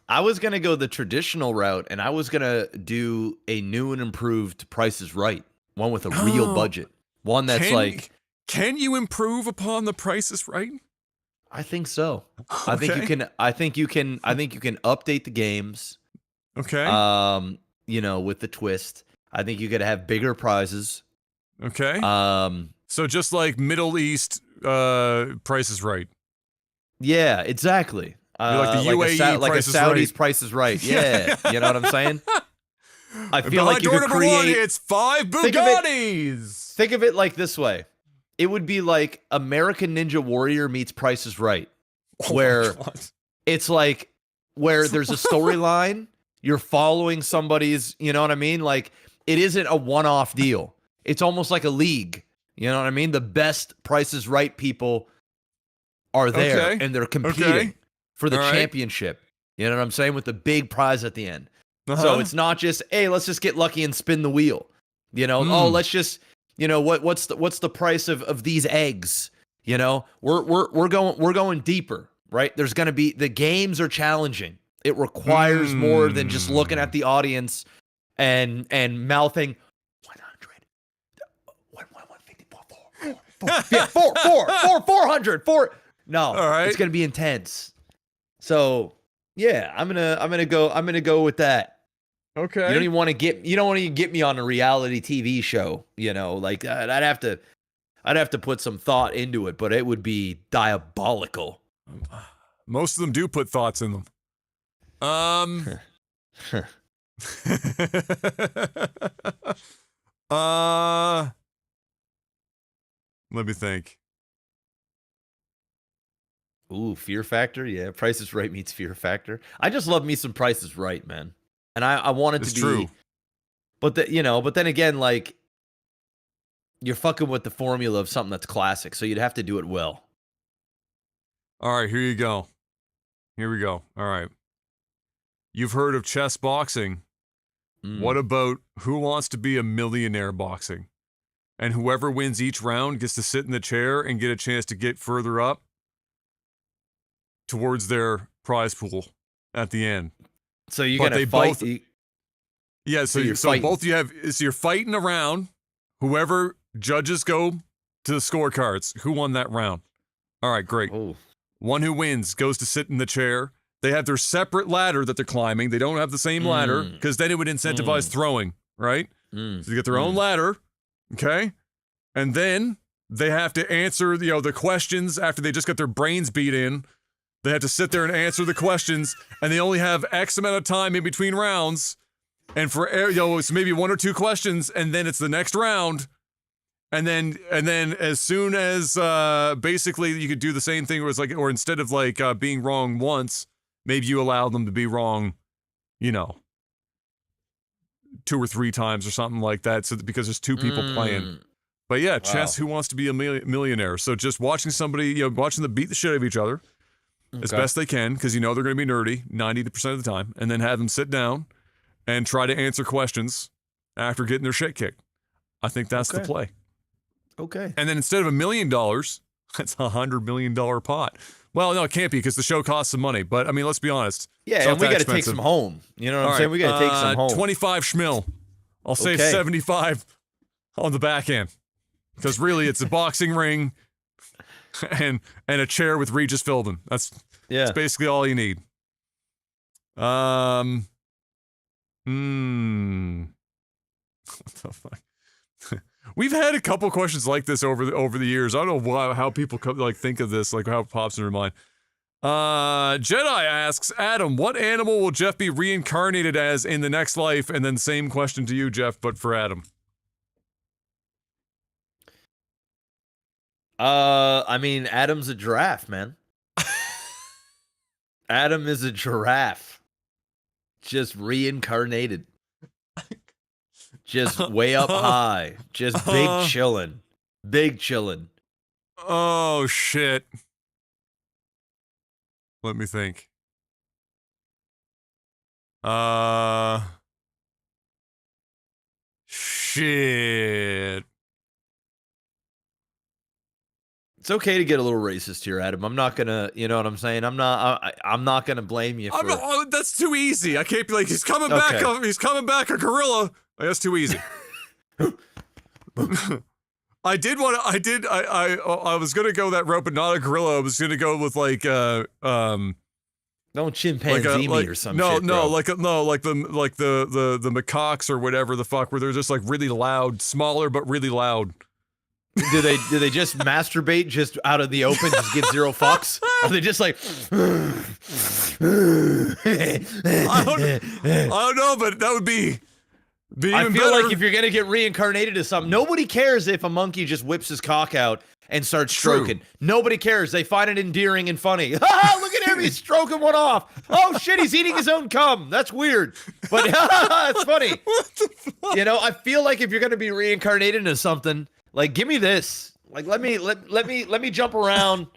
I was gonna go the traditional route, and I was gonna do a new and improved Price is Right, one with a real budget, one that's Can you improve upon the Price is Right? I think so. Okay. I think you can update the games. Okay. You know, with the twist. I think you could have bigger prizes. Okay. So just like Middle East Price is Right. Yeah, exactly. Like the UAE like a Price is Saudi's Right. Price is Right. Yeah, you know what I'm saying? I feel like you door could number one, create. it's 5 Bugattis. Think of it like this way. It would be like American Ninja Warrior meets Price is Right, where it's like where there's a storyline. You're following somebody's. You know what I mean? Like it isn't a one-off deal. It's almost like a league. You know what I mean? The best Price is Right people are there, and they're competing for the championship. You know what I'm saying? With the big prize at the end. So it's not just, hey, let's just get lucky and spin the wheel. You know, oh, let's just, you know, what's the price of these eggs? You know, we're going deeper, right? There's going to be, the games are challenging. It requires more than just looking at the audience and mouthing 100, 400, 4. No, it's gonna be intense. So yeah, I'm gonna go with that. Okay. You don't even want to get me on a reality TV show. You know, like I'd have to put some thought into it, but it would be diabolical. Most of them do put thoughts in them. Let me think. Ooh, Fear Factor. Yeah, Price is Right meets Fear Factor. I just love me some Price is Right, man. And I want it to be true. But then again, like you're fucking with the formula of something that's classic, so you'd have to do it well. All right, here you go. Here we go. All right. You've heard of chess boxing. What about Who Wants to Be a Millionaire boxing? And whoever wins each round gets to sit in the chair and get a chance to get further up towards their prize pool at the end. So you're gonna fight. So both you have. So you're fighting around. Whoever judges go to the scorecards. Who won that round? All right, great. Oh. One who wins goes to sit in the chair. They have their separate ladder that they're climbing. They don't have the same ladder because then it would incentivize throwing, right? So they get their own ladder, okay? And then they have to answer, the questions after they just got their brains beat in. They have to sit there and answer the questions, and they only have X amount of time in between rounds. And for it's maybe 1 or 2 questions, and then it's the next round. And then as soon as basically you could do the same thing, or instead of being wrong once, maybe you allow them to be wrong, 2 or 3 times or something like that. So because there's 2 people playing. But yeah, chess. Who wants to be a millionaire? So just watching somebody, watching them beat the shit out of each other as best they can, because they're going to be nerdy 90% of the time, and then have them sit down and try to answer questions after getting their shit kicked. I think that's the play. Okay. And then instead of $1 million, that's $100 million pot. Well, no, it can't be because the show costs some money. But I mean, let's be honest. Yeah, and we got to take some home. You know what I'm saying? We got to take some home. 25 schmil. I'll say 75 on the back end, because really it's a boxing ring and a chair with Regis Philbin. That's basically all you need. What the fuck? We've had a couple questions like this over the years. I don't know how people think of this, how it pops in their mind. Jedi asks, Adam, what animal will Jeff be reincarnated as in the next life? And then same question to you, Jeff, but for Adam. I mean, Adam's a giraffe, man. Adam is a giraffe. Just reincarnated. Just way up high. Just big chillin'. Big chillin'. Oh, shit. Let me think. Shit. It's okay to get a little racist here, Adam. I'm not gonna, you know what I'm saying? I'm not gonna blame you for... that's too easy. I can't be like, he's coming back, he's coming back a gorilla. That's too easy. I was gonna go that route, but not a gorilla. I was gonna go with don't chimpanzee me or some shit, bro. like the macaques or whatever the fuck, where they're just really loud, smaller but really loud. Do they just masturbate just out of the open, just give zero fucks? Are they just like... I don't know, but that would be I feel like if you're gonna get reincarnated as something, nobody cares if a monkey just whips his cock out and starts stroking. Nobody cares. They find it endearing and funny. Look at him, he's stroking one off. Oh shit, he's eating his own cum. That's weird, but it's funny. What the fuck? I feel like if you're gonna be reincarnated into something, give me this. Let me jump around.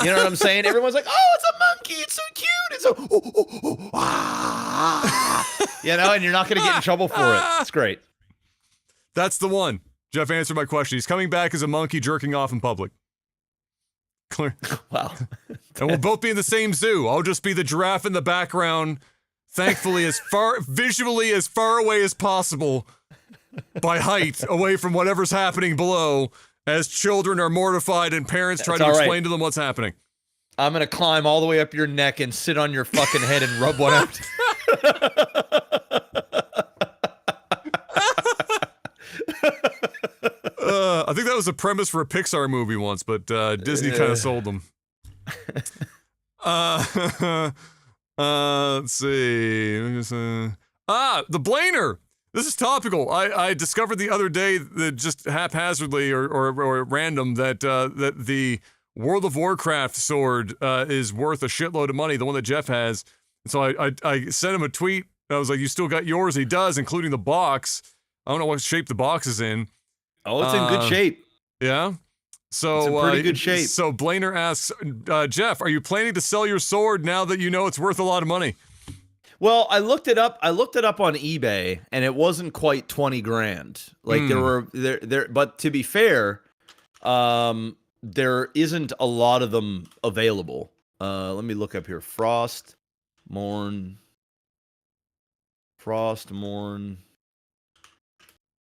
You know what I'm saying? Everyone's like, oh, it's a monkey. It's so cute. It's so, and you're not going to get in trouble for it. It's great. That's the one. Jeff answered my question. He's coming back as a monkey jerking off in public. Clear. Wow. And we'll both be in the same zoo. I'll just be the giraffe in the background, thankfully visually as far away as possible by height, away from whatever's happening below, as children are mortified and parents try to explain to them what's happening. I'm going to climb all the way up your neck and sit on your fucking head and rub one out. I think that was a premise for a Pixar movie once, but Disney kind of sold them. Let's see. The Blainer. This is topical. I discovered the other day that just haphazardly or random that the World of Warcraft sword is worth a shitload of money, the one that Jeff has. And so I sent him a tweet. I was like, you still got yours? He does, including the box. I don't know what shape the box is in. Oh, it's in good shape. Yeah? So, it's in pretty good shape. So Blainer asks, Jeff, are you planning to sell your sword now that you know it's worth a lot of money? Well, I looked it up on eBay, and it wasn't quite 20 grand. There were but to be fair, there isn't a lot of them available. Let me look up here. Frostmourne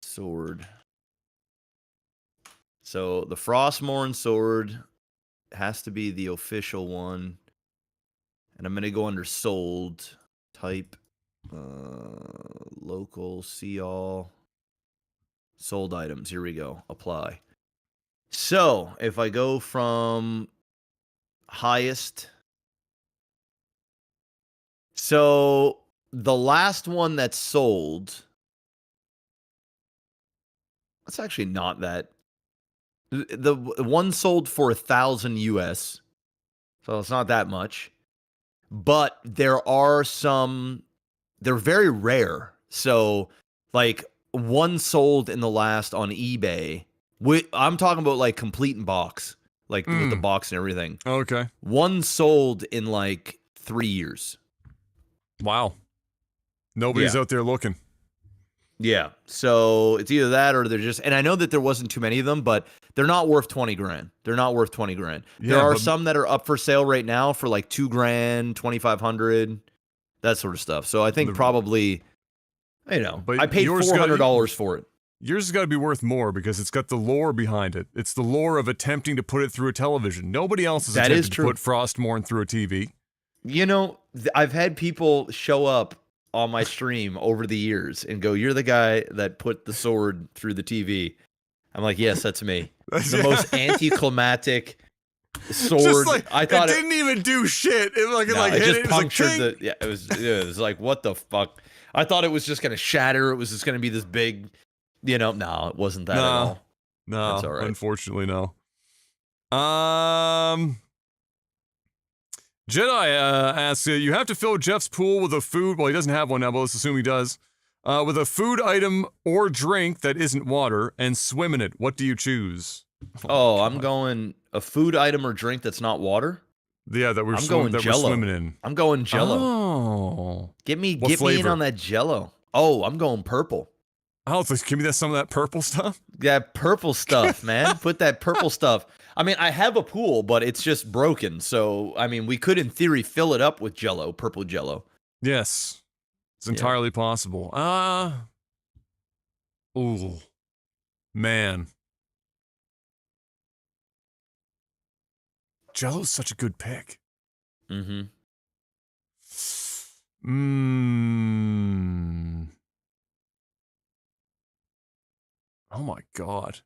sword. So the Frostmourne sword has to be the official one. And I'm going to go under sold, type, local, see all, sold items. Here we go. Apply. So if I go from highest, so the last one that's sold, that's actually not that. The one sold for 1,000 US, so it's not that much. But there are some, they're very rare. So, like, one sold in the last on eBay. I'm talking about like complete in box, like with the box and everything. Okay. One sold in like 3 years. Wow. Nobody's out there looking. Yeah. So it's either that or they're just, and I know that there wasn't too many of them, but they're not worth 20 grand. They're not worth 20 grand. Yeah, there are some that are up for sale right now for like 2 grand, 2,500, that sort of stuff. So I think probably, you know, but I paid $400 for it. Yours has got to be worth more because it's got the lore behind it. It's the lore of attempting to put it through a television. Nobody else has attempted to put Frostmourne through a TV. You know, I've had people show up on my stream over the years and go, "You're the guy that put the sword through the TV." I'm like, "Yes, that's me." The most anticlimactic sword. Just like, I thought it didn't even do shit. It just punctured the. Yeah, it was like, what the fuck? I thought it was just gonna shatter. It was just gonna be this big, you know. No, it wasn't that at all. No, that's all right. Unfortunately, no. Jedi asks, you have to fill Jeff's pool with a food. Well, he doesn't have one now, but let's assume he does. With a food item or drink that isn't water and swim in it. What do you choose? Oh, I'm going a food item or drink that's not water. Yeah, that we're swimming in. I'm going Jello. Oh, get me in on that Jello. Oh, I'm going purple. Oh, give me some of that purple stuff. That purple stuff, man. Put that purple stuff. I mean, I have a pool, but it's just broken. So, I mean, we could, in theory, fill it up with Jello, purple Jello. Yes, it's entirely possible. Ooh, man. Jello's such a good pick. Mm-hmm. Oh my god.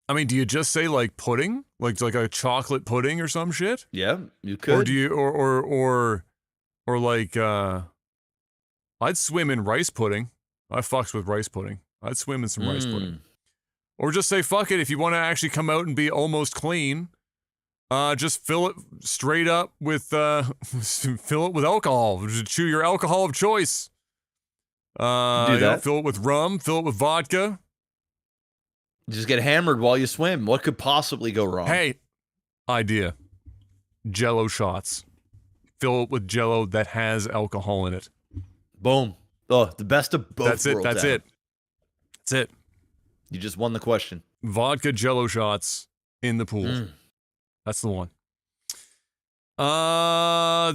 I mean, do you just say like pudding? Like a chocolate pudding or some shit? Yeah, you could. Or do you or like I'd swim in rice pudding. I fucks with rice pudding. I'd swim in some rice pudding. Or just say fuck it if you want to actually come out and be almost clean. Just fill it straight up with fill it with alcohol. Just chew your alcohol of choice. Do that. Fill it with rum, fill it with vodka. Just get hammered while you swim. What could possibly go wrong? Hey, idea. Jello shots. Fill it with Jello that has alcohol in it. Boom. Oh, the best of both worlds. That's it. You just won the question. Vodka Jello shots in the pool. That's the one.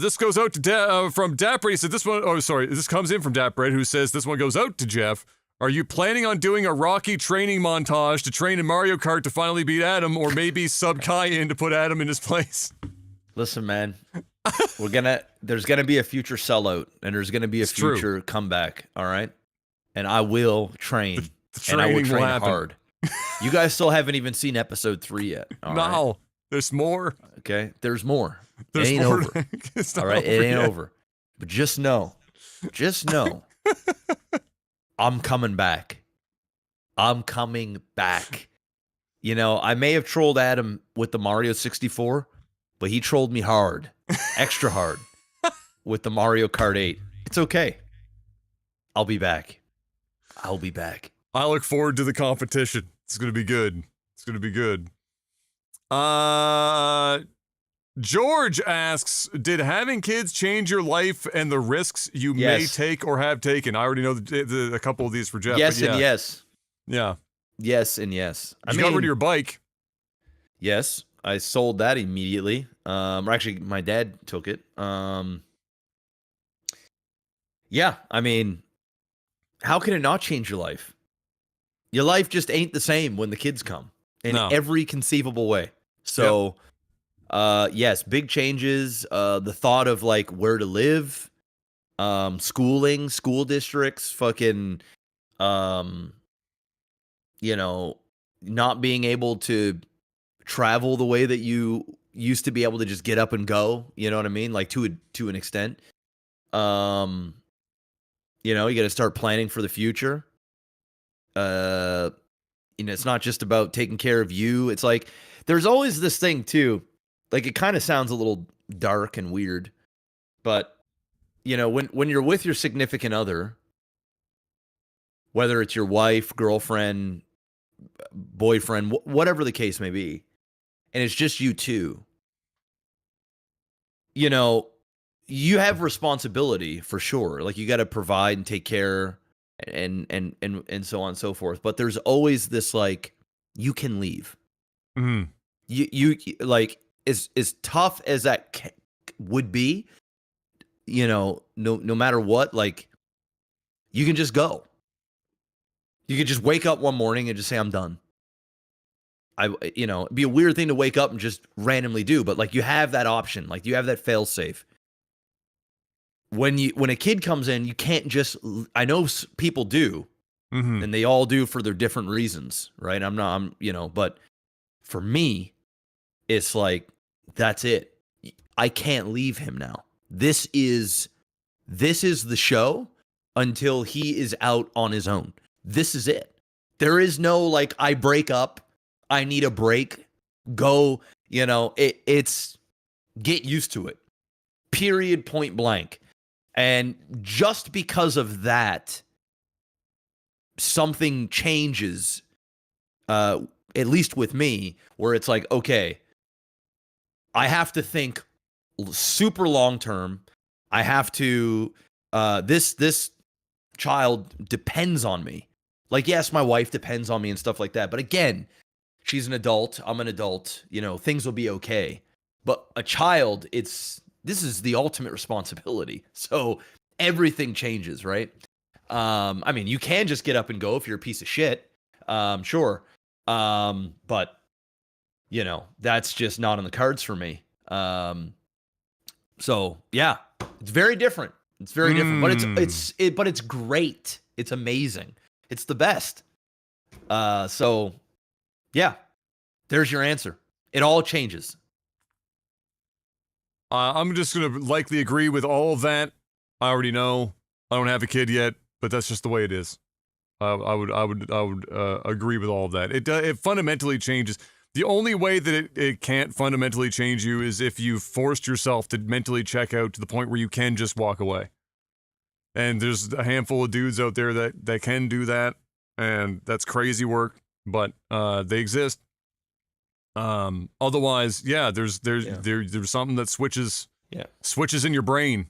This goes out to from Dapper. He said this one. Oh, sorry. This comes in from Dapper, who says this one goes out to Jeff. Are you planning on doing a Rocky training montage to train in Mario Kart to finally beat Adam, or maybe sub Kai in to put Adam in his place? Listen, man, there's gonna be a future sellout, and there's gonna be a future comeback. All right, and I will train, and I will train hard. You guys still haven't even seen episode 3 yet. All right? There's more. Okay, there's more. There's it ain't more. Over. All right, it ain't over. But just know, I'm coming back. I'm coming back. You know, I may have trolled Adam with the Mario 64, but he trolled me hard, extra hard, with the Mario Kart 8. It's okay. I'll be back. I look forward to the competition. It's going to be good. George asks, did having kids change your life and the risks you may take or have taken? I already know a couple of these for Jeff. Yes and yes. Yeah. Yes and yes. You got rid of your bike. Yes. I sold that immediately. Or actually, my dad took it. Yeah. I mean, how can it not change your life? Your life just ain't the same when the kids come in every conceivable way. So, Yes, big changes. The thought of like where to live, schooling, school districts, fucking, you know, not being able to travel the way that you used to be able to just get up and go. You know what I mean? Like to an extent. You know, you got to start planning for the future. You know, it's not just about taking care of you. It's like there's always this thing too. Like it kind of sounds a little dark and weird, but you know, when you're with your significant other, whether it's your wife, girlfriend, boyfriend, whatever the case may be, and it's just you two, you know, you have responsibility for sure. Like you got to provide and take care and so on and so forth. But there's always this like you can leave. Mm-hmm. You like as tough as that would be, you know, no matter what, like you can just go. You could just wake up one morning and just say I'm done. You know, it'd be a weird thing to wake up and just randomly do, but like you have that option, like you have that fail safe. When a kid comes in, you can't just. I know people do, and they all do for their different reasons, right? I'm you know, but for me, it's like that's it. I can't leave him now. This is the show until he is out on his own. This is it. There is no like I break up. I need a break. Go, you know, it's get used to it. Period, point blank. And just because of that, something changes, at least with me, where it's like, okay, I have to think super long term. I have to, this child depends on me. Like, yes, my wife depends on me and stuff like that. But again, she's an adult. I'm an adult. You know, things will be okay. But a child, this is the ultimate responsibility. So everything changes, right? I mean, you can just get up and go if you're a piece of shit. Sure. But you know, that's just not on the cards for me. So yeah, it's very different. It's very different, but it's great. It's amazing. It's the best. So yeah, there's your answer. It all changes. I'm just gonna likely agree with all of that. I already know I don't have a kid yet, but that's just the way it is. I would agree with all of that. It fundamentally changes. The only way that it can't fundamentally change you is if you've forced yourself to mentally check out to the point where you can just walk away. And there's a handful of dudes out there that can do that, and that's crazy work, but they exist. Otherwise, yeah, there's something that switches in your brain.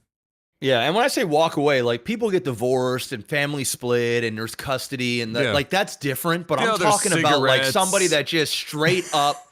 Yeah, and when I say walk away, like people get divorced and family split and there's custody and like that's different. But I'm talking about like somebody that just straight up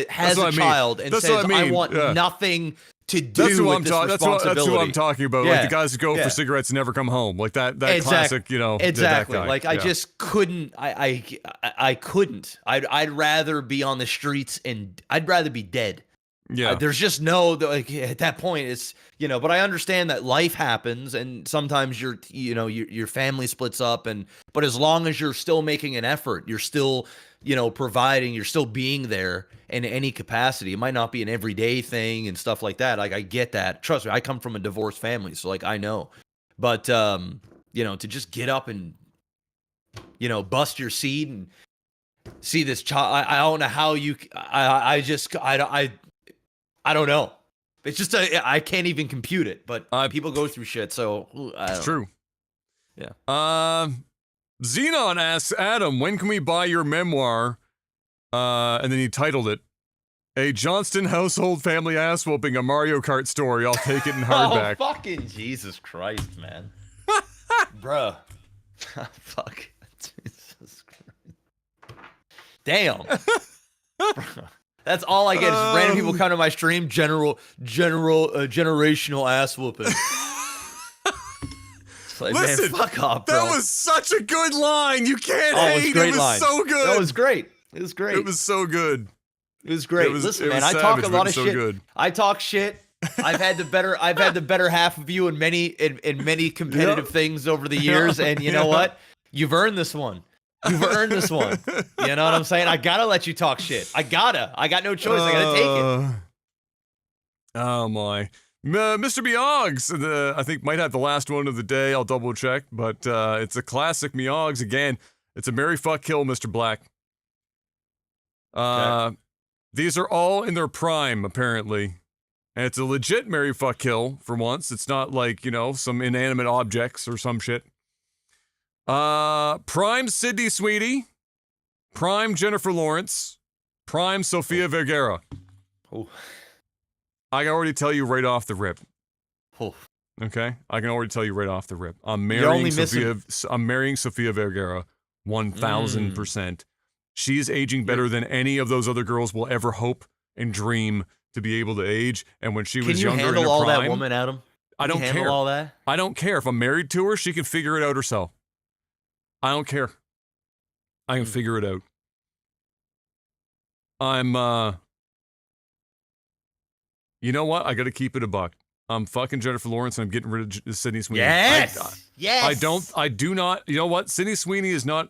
has a child and says, I want nothing to do with this responsibility. That's who I'm talking about. Like the guys who go for cigarettes and never come home. Like that classic, you know. Exactly. That guy. Like I just couldn't. I couldn't. I'd rather be on the streets and I'd rather be dead. Yeah. There's just no like at that point it's you know, but I understand that life happens and sometimes your family splits up but as long as you're still making an effort, you're still, you know, providing, you're still being there in any capacity. It might not be an everyday thing and stuff like that. Like I get that. Trust me, I come from a divorced family, so like I know. But you know, to just get up and you know, bust your seed and see this child, I don't know how you I don't know. It's just I can't even compute it. But people go through shit, so it's true. Yeah. Xenon asks Adam, when can we buy your memoir? And then he titled it, "A Johnston Household Family Ass Whooping, a Mario Kart Story. I'll take it in hardback." Oh, fucking Jesus Christ, man. Bruh. Fuck. Jesus Christ. Damn. That's all I get. Is random people come to my stream. Generational ass whooping. It's like, listen, man, fuck off, bro. That was such a good line. You can't hate. It was a great line. So good. That was great. It was great. It was so good. It was great. Listen, man, I talk a lot of shit. Good. I talk shit. I've had the better half of you in many competitive things over the years, and you know what? You've earned this one. You've earned this one. You know what I'm saying? I gotta let you talk shit. I got no choice. I gotta take it. Oh my. Mr. Meogs, I think might have the last one of the day. I'll double check, but it's a classic Meogs again. It's a marry, fuck, kill, Mr. Black. Okay. These are all in their prime, apparently. And it's a legit marry, fuck, kill for once. It's not like, you know, some inanimate objects or some shit. Prime Sydney Sweeney. Prime Jennifer Lawrence. Prime Sofia Vergara. Oh. I can already tell you right off the rip. Oh. Okay? I can already tell you right off the rip. I'm You're only marrying Sofia Vergara 1000%. She's aging better than any of those other girls will ever hope and dream to be able to age. And when she was younger in her prime, can you handle all that woman, Adam? I don't care. All that? I don't care. If I'm married to her, she can figure it out herself. I don't care. I can figure it out. You know what? I got to keep it a buck. I'm fucking Jennifer Lawrence and I'm getting rid of Sydney Sweeney. Yes. I do not. You know what? Sydney Sweeney is not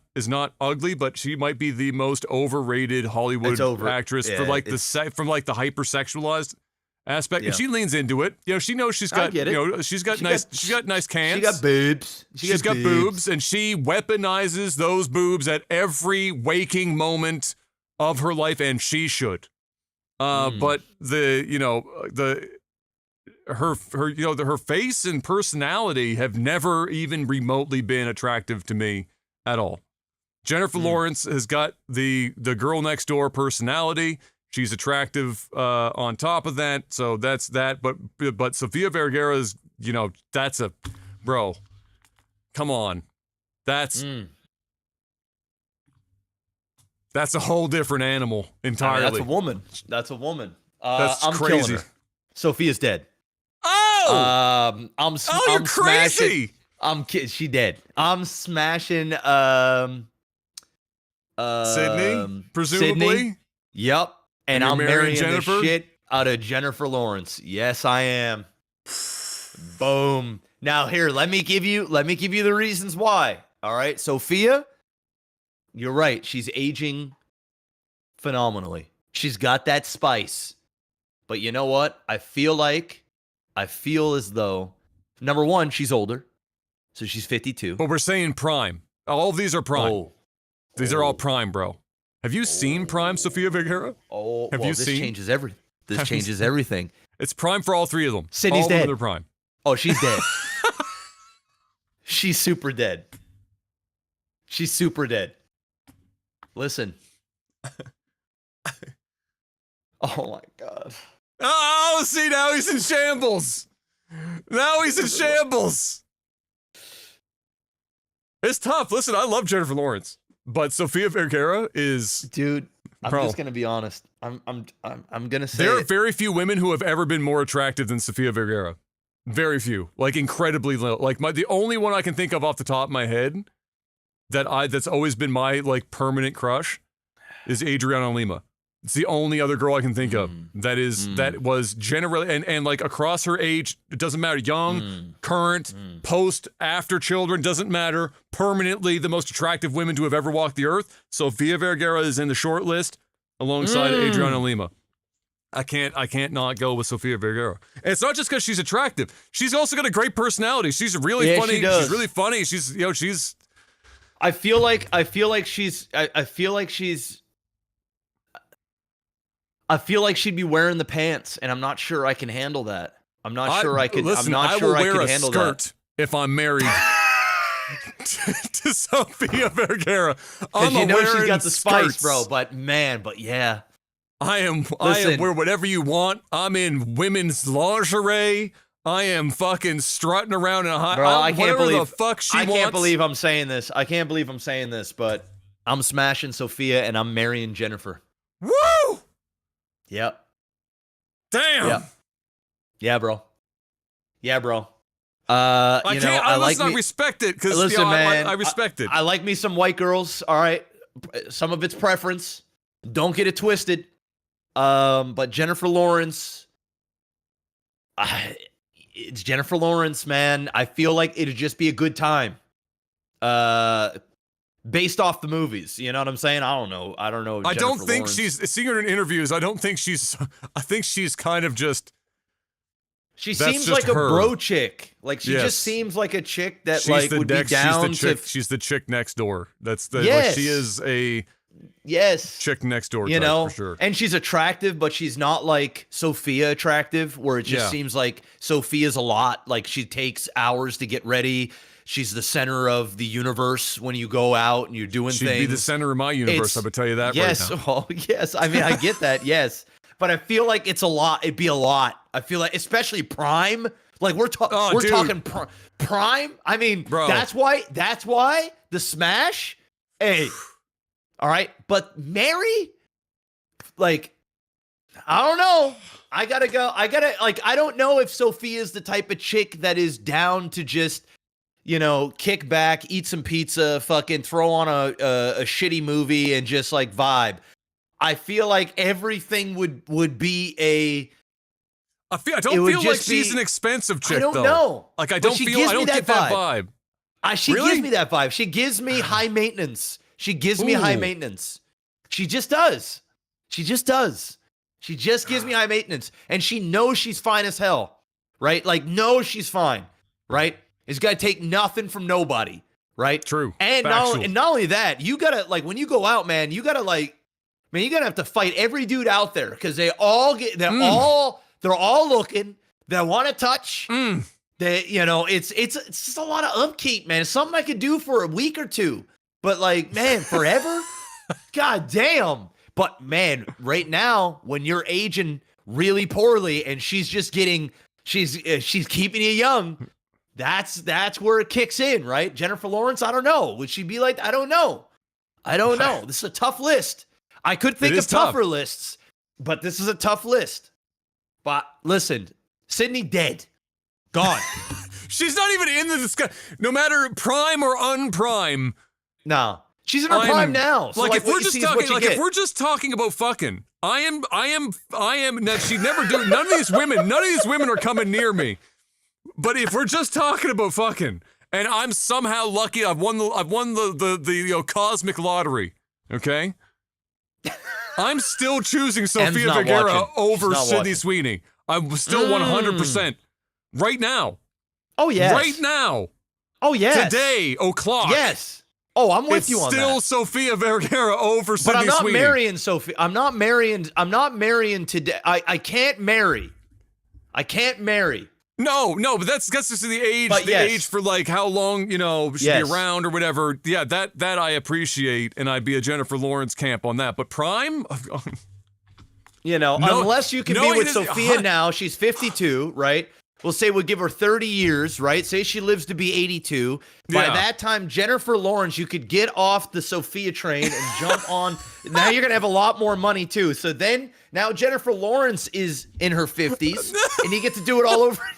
ugly, but she might be the most overrated Hollywood actress for like from like the hypersexualized aspect. Yeah. And she leans into it. You know, she knows she's got, you know, she's got nice cans. She got boobs. She's got boobs and she weaponizes those boobs at every waking moment of her life, and she should. But her face and personality have never even remotely been attractive to me at all. Jennifer Lawrence has got the girl next door personality. She's attractive on top of that, so that's that. But Sofia Vergara is, you know, that's a bro. Come on, that's a whole different animal entirely. That's a woman. That's a woman. That's I'm crazy. killing her. Sophia's dead. Oh! I'm you're crazy. I'm kidding. She dead. I'm smashing Sydney, presumably. Sydney. Yep. And I'm marrying Jennifer? the shit out of Jennifer Lawrence. Yes, I am. Boom. Now here, let me give you the reasons why. All right, Sophia, you're right. She's aging phenomenally. She's got that spice. But you know what? I feel as though, number one, she's older. So she's 52. But we're saying prime. All of these are prime. These are all prime, bro. Have you seen prime Sofia Vergara? This changes everything. This changes everything. It's prime for all three of them. Sydney's all dead. Of them are prime. Oh, she's dead. She's super dead. She's super dead. Listen. Oh my God. Oh, see, now he's in shambles. It's tough. Listen, I love Jennifer Lawrence, but Sofia Vergara is, dude. I'm just gonna be honest. I'm gonna say there are very few women who have ever been more attractive than Sofia Vergara. Very few, like incredibly low. Like the only one I can think of off the top of my head that's always been my like permanent crush is Adriana Lima. It's the only other girl I can think of that was generally and like across her age, it doesn't matter, young, current, post, after children, doesn't matter, permanently the most attractive women to have ever walked the earth. Sofia Vergara is in the short list alongside Adriana Lima. I can't not go with Sofia Vergara. And it's not just because she's attractive. She's also got a great personality. She's really funny. She's really funny. She's I feel like she'd be wearing the pants, and I'm not sure I can handle that. I'm not sure I could. Listen, I'm not sure I could handle that. I will wear a skirt if I'm married to Sofia Vergara. Because you know she's got the spice, skirts. bro. But yeah. I wear whatever you want. I'm in women's lingerie. I am fucking strutting around in a high. Bro, I can't believe the fuck she wants. I can't believe I'm saying this. But I'm smashing Sophia and I'm marrying Jennifer. Woo! Yep. Damn. Yep. Yeah, bro. I respect it because man, I respect it. I like me some white girls. All right, some of it's preference. Don't get it twisted. But Jennifer Lawrence, it's Jennifer Lawrence, man. I feel like it'd just be a good time. Based off the movies, you know what I'm saying? I don't know. I don't think she's, seeing her in interviews, I think she's kind of just. She seems like a bro chick. Like she just seems like a chick that would be down to. She's the chick next door. That's the. Like, she is a. Yes. Chick next door. You type, know, for sure. And she's attractive, but she's not like Sophia attractive, where it just seems like Sophia's a lot. Like she takes hours to get ready. She's the center of the universe when you go out and you're doing things. She'd be the center of my universe, I would tell you that right now. Oh, yes. I mean, I get that, yes. But I feel like it's a lot. It'd be a lot. I feel like, especially Prime. Like, we're talking Prime. I mean, bro. That's why the Smash, hey, all right. But Mary, like, I don't know. I don't know if Sophia's the type of chick that is down to just, you know, kick back, eat some pizza, fucking throw on a shitty movie and just like vibe. I feel like everything would be a. I don't feel like she's an expensive chick. I don't know. Like I don't get that vibe. She gives me that vibe. She gives me high maintenance. She gives me high maintenance. She just does. She just gives me high maintenance, and she knows she's fine as hell, right? Like knows she's fine, right? Is gonna take nothing from nobody, right? True. And not only that, you gotta, like, when you go out, man, you gotta have to fight every dude out there because they're all looking, they want to touch. They, you know, it's just a lot of upkeep, man. It's something I could do for a week or two, but like, man, forever. God damn. But man, right now, when you're aging really poorly and she's just getting, she's keeping you young. That's where it kicks in, right? Jennifer Lawrence, I don't know. Would she be like, I don't know. This is a tough list. I could think of tougher lists, but this is a tough list. But listen, Sydney dead. Gone. She's not even in the discussion. No matter prime or unprime. No. She's in her prime now. So like if we're just talking about fucking, I am now she'd never do none of these women are coming near me. But if we're just talking about fucking, and I'm somehow lucky, I've won the cosmic lottery, okay? I'm still choosing Sofia Vergara over Sydney Sweeney. I'm still 100% right now. Oh yes. Right now. Oh yes. Today, o'clock. Yes. Oh, I'm with you on that. It's still Sofia Vergara over Sydney Sweeney. But I'm not marrying Sophia. I'm not marrying today. I can't marry. No, but that's just the age, age for like how long, you know, she'd be around or whatever. Yeah, that I appreciate, and I'd be a Jennifer Lawrence camp on that. But prime, you know, unless you can be with Sophia now, she's 52, right? We'll say we'll give her 30 years, right? Say she lives to be 82. By that time, Jennifer Lawrence, you could get off the Sophia train and jump on. Now you're going to have a lot more money, too. So then, now Jennifer Lawrence is in her 50s, and you get to do it all over again.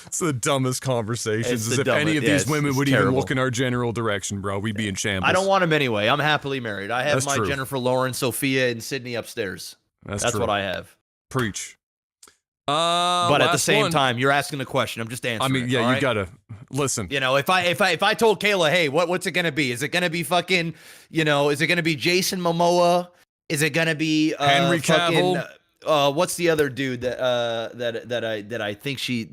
It's the dumbest conversations. As if any of these women would even look in our general direction, bro. We'd be in shambles. I don't want them anyway. I'm happily married. I have my Jennifer Lawrence, Sophia, and Sydney upstairs. That's what I have. Preach. But at the same time, you're asking a question. I'm just answering. I mean, yeah, you gotta listen. You know, if I told Kayla, hey, what's it gonna be? Is it gonna be fucking, you know, is it gonna be Jason Momoa? Is it gonna be Henry Cavill? What's the other dude that I think she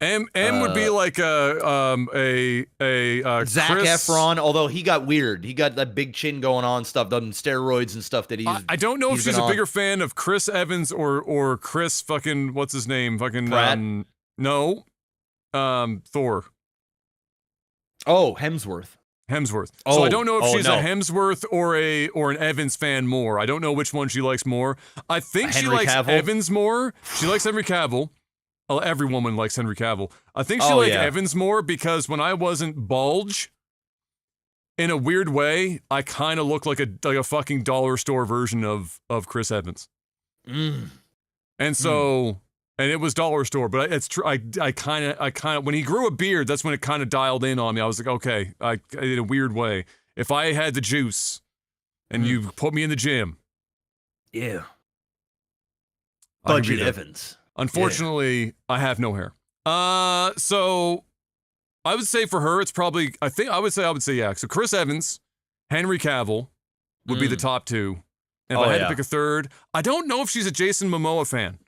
M would be like a Zac Efron, although he got weird. He got that big chin going on, stuff, done steroids and stuff that he's. I don't know if she's a bigger fan of Chris Evans or Chris fucking what's his name fucking Pratt? No, Thor. Oh, Hemsworth. So I don't know if she's a Hemsworth or an Evans fan more. I don't know which one she likes more. I think she likes Evans more. She likes Henry Cavill. Well, every woman likes Henry Cavill. I think she liked Evans more because when I wasn't bulge, in a weird way, I kind of look like a fucking dollar store version of Chris Evans. And so, and it was dollar store, but it's true. I kind of when he grew a beard, that's when it kind of dialed in on me. I was like, okay, in a weird way. if I had the juice and you put me in the gym, Yeah. I could be Budget there. Evans. Unfortunately, I have no hair. So I would say for her, it's probably, I would say, yeah. So Chris Evans, Henry Cavill would be the top two. And if I had to pick a third, I don't know if she's a Jason Momoa fan.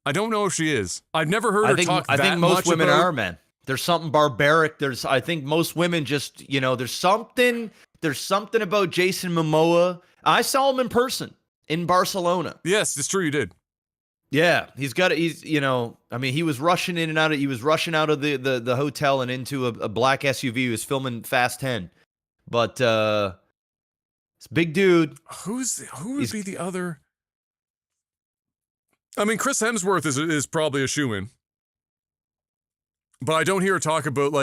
I don't know if she is. I've never heard her talk that much. I think most women about... are, man. There's something barbaric. I think most women just, there's something about Jason Momoa. I saw him in person in Barcelona. Yes, it's true. You did. Yeah, he was rushing in and out. He was rushing out of the hotel and into a black SUV. He was filming Fast 10. But it's big dude. Who would be the other? I mean, Chris Hemsworth is probably a shoo-in. But I don't hear her talk about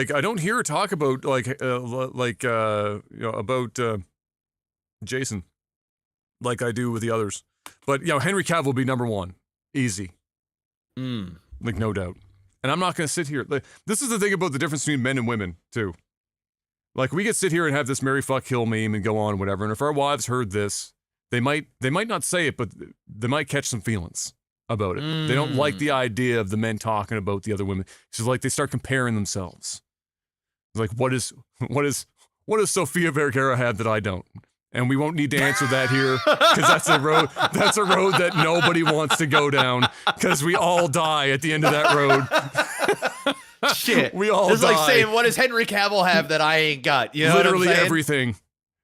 Jason like I do with the others. But Henry Cavill will be number one. Easy. Like, no doubt. And I'm not going to sit here. Like, this is the thing about the difference between men and women, too. Like, we could sit here and have this Mary Fuck Kill meme and go on, whatever. And if our wives heard this, they might not say it, but they might catch some feelings about it. They don't like the idea of the men talking about the other women. It's just like they start comparing themselves. It's like, what does Sofia Vergara have that I don't? And we won't need to answer that here, because that's a road that nobody wants to go down, because we all die at the end of that road. Shit. We all die. It's like saying, what does Henry Cavill have that I ain't got? You know literally what I'm saying? Everything.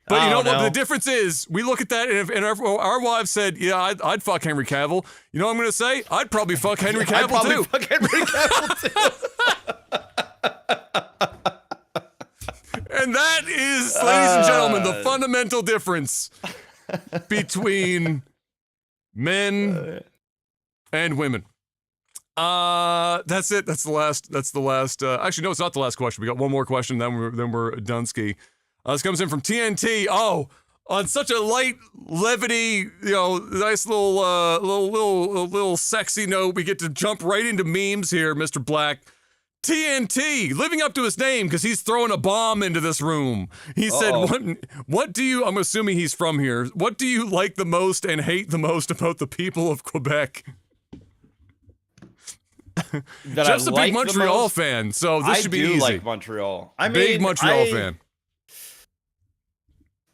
But you know what? The difference is, we look at that, and our wives said, yeah, I'd fuck Henry Cavill. You know what I'm going to say? I'd probably fuck Henry Cavill, too. Fuck Henry Cavill, too. And that is, ladies and gentlemen, the fundamental difference between men and women. That's it. That's the last. Actually, no, it's not the last question. We got one more question, then we're done ski. This comes in from TNT. Oh, on such a light levity, nice little sexy note, we get to jump right into memes here, Mr. Black. TNT, living up to his name, because he's throwing a bomb into this room. He said, what do you, I'm assuming he's from here, what do you like the most and hate the most about the people of Quebec? Jeff's a big Montreal fan, so this should be easy. I do like Montreal. Big Montreal fan.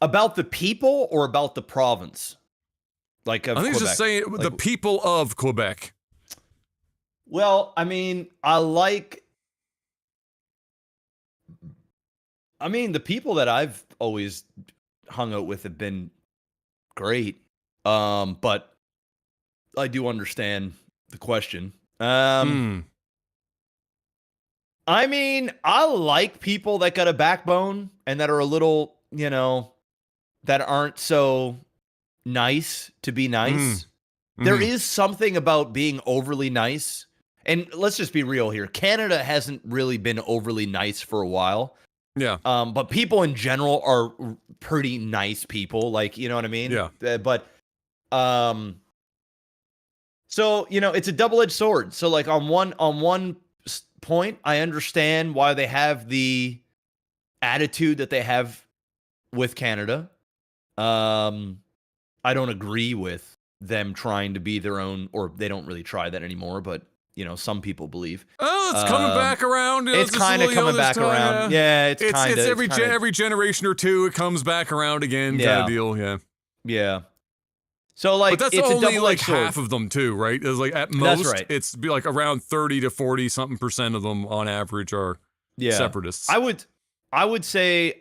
About the people or about the province? I think it's just saying the people of Quebec. Well, the people that I've always hung out with have been great. But I do understand the question. I like people that got a backbone and that are a little, that aren't so nice to be nice. There is something about being overly nice. And let's just be real here. Canada hasn't really been overly nice for a while. Yeah. But people in general are pretty nice people. Like, you know what I mean? Yeah. So, it's a double-edged sword. So, like, on one point, I understand why they have the attitude that they have with Canada. I don't agree with them trying to be their own, or they don't really try that anymore, but, some people believe. Oh, it's coming back around. It's kind of coming back around. Yeah, it's kind of. It's every generation or two, it comes back around again, kind of deal, yeah. Yeah. So, like, but that's it's only like half of them too, right? It's like at most, that's right. It's be like around 30 to 40 something % of them on average are separatists. I would say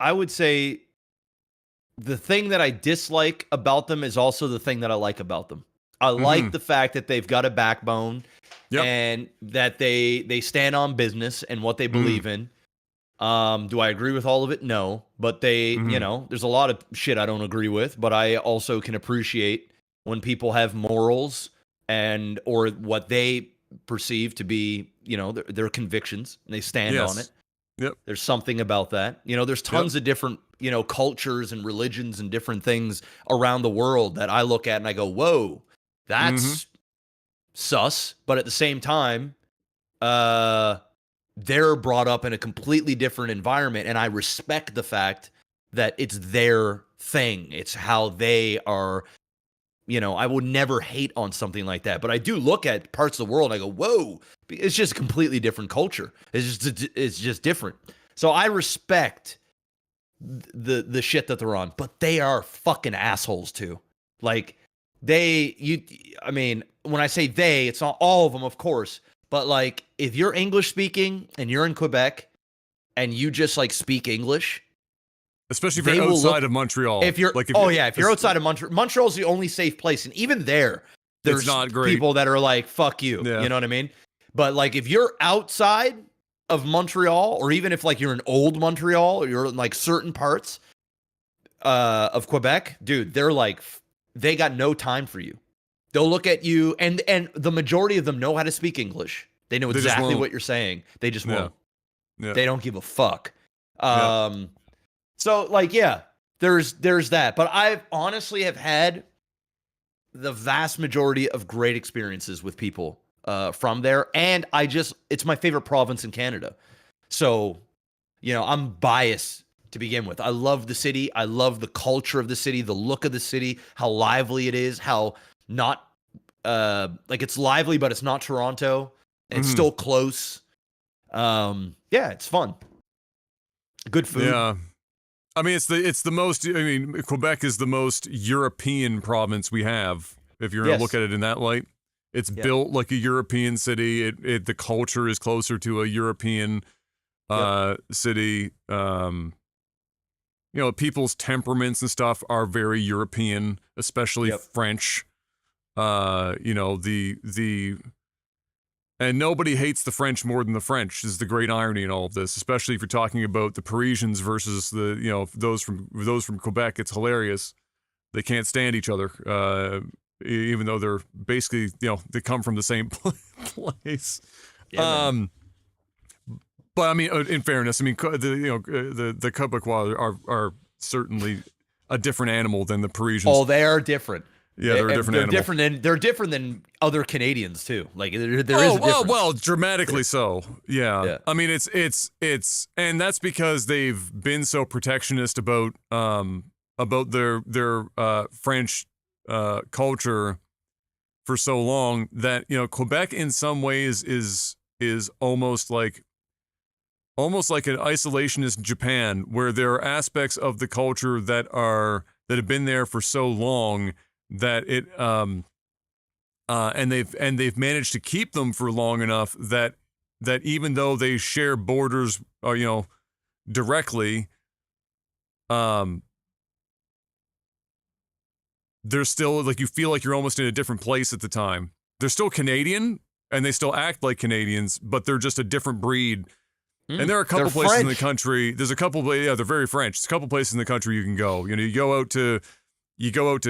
the thing that I dislike about them is also the thing that I like about them. I like the fact that they've got a backbone and that they stand on business and what they believe in. Do I agree with all of it? No, but they, there's a lot of shit I don't agree with, but I also can appreciate when people have morals or what they perceive to be, their convictions, and they stand on it. Yep. There's something about that. There's tons of different, cultures and religions and different things around the world that I look at and I go, whoa, that's sus. But at the same time, they're brought up in a completely different environment, and I respect the fact that it's their thing. It's how they are. I would never hate on something like that. But I do look at parts of the world and I go, whoa, it's just a completely different culture. It's just different. So I respect the shit that they're on, but they are fucking assholes too. Like I mean, when I say they, it's not all of them, of course, but like if you're English speaking and you're in Quebec and you just like speak English, especially if you're outside of Montreal. If you're outside of Montreal, Montreal's the only safe place, and even there's not great. People that are like, fuck you. Yeah. You know what I mean? But like if you're outside of Montreal, or even if like you're in old Montreal, or you're in like certain parts of Quebec, dude, they're like, they got no time for you. They'll look at you, and the majority of them know how to speak English. They know exactly what you're saying. They just won't. Yeah. They don't give a fuck. So like, yeah, there's that. But I've honestly have had the vast majority of great experiences with people from there. And it's my favorite province in Canada. So, I'm biased to begin with. I love the city. I love the culture of the city, the look of the city, how lively it is, how not, like it's lively, but it's not Toronto. And it's still close. Yeah, it's fun. Good food. Yeah. I mean, it's the most. I mean, Quebec is the most European province we have. If you're gonna look at it in that light, it's built like a European city. The culture is closer to a European city. People's temperaments and stuff are very European, especially French. And nobody hates the French more than the French is the great irony in all of this, especially if you're talking about the Parisians versus those from Quebec. It's hilarious. They can't stand each other, even though they're basically, they come from the same place. Yeah, but I mean, in fairness, I mean, the Quebecois are certainly a different animal than the Parisians. Oh, they are different. Yeah, they're a different animal. They're different than other Canadians too. Like there is a difference. Well, dramatically so. Yeah. I mean, it's and that's because they've been so protectionist about their French culture for so long that Quebec in some ways is almost like an isolationist Japan, where there are aspects of the culture that have been there for so long that it and they've managed to keep them for long enough that even though they share borders directly, they're still like, you feel like you're almost in a different place at the time. They're still Canadian and they still act like Canadians, but they're just a different breed. And there are a couple places French in the country. There's a couple, they're very French. There's a couple places in the country you can go. You go out to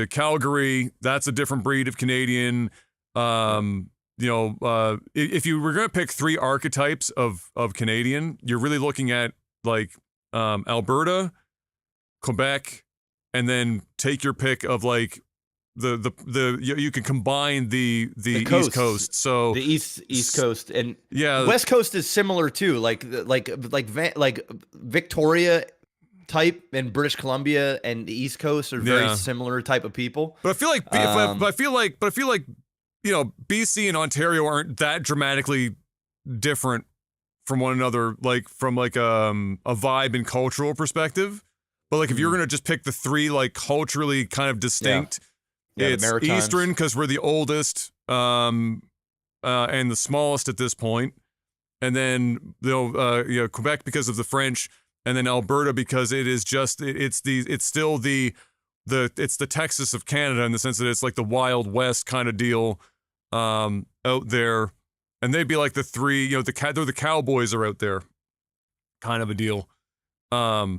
Calgary. That's a different breed of Canadian. If you were going to pick three archetypes of Canadian, you're really looking at like Alberta, Quebec, and then take your pick of like you can combine the East Coast. So the East Coast and West Coast is similar too. Like Victoria type and British Columbia and the East Coast are very similar type of people. But I feel like BC and Ontario aren't that dramatically different from one another, like from like a vibe and cultural perspective. But like if you're gonna just pick the three like culturally kind of distinct, it's Eastern because we're the oldest and the smallest at this point, and then Quebec because of the French. And then Alberta because it is just it's still the Texas of Canada in the sense that it's like the Wild West kind of deal out there, and they'd be like the three they're the cowboys are out there kind of a deal. But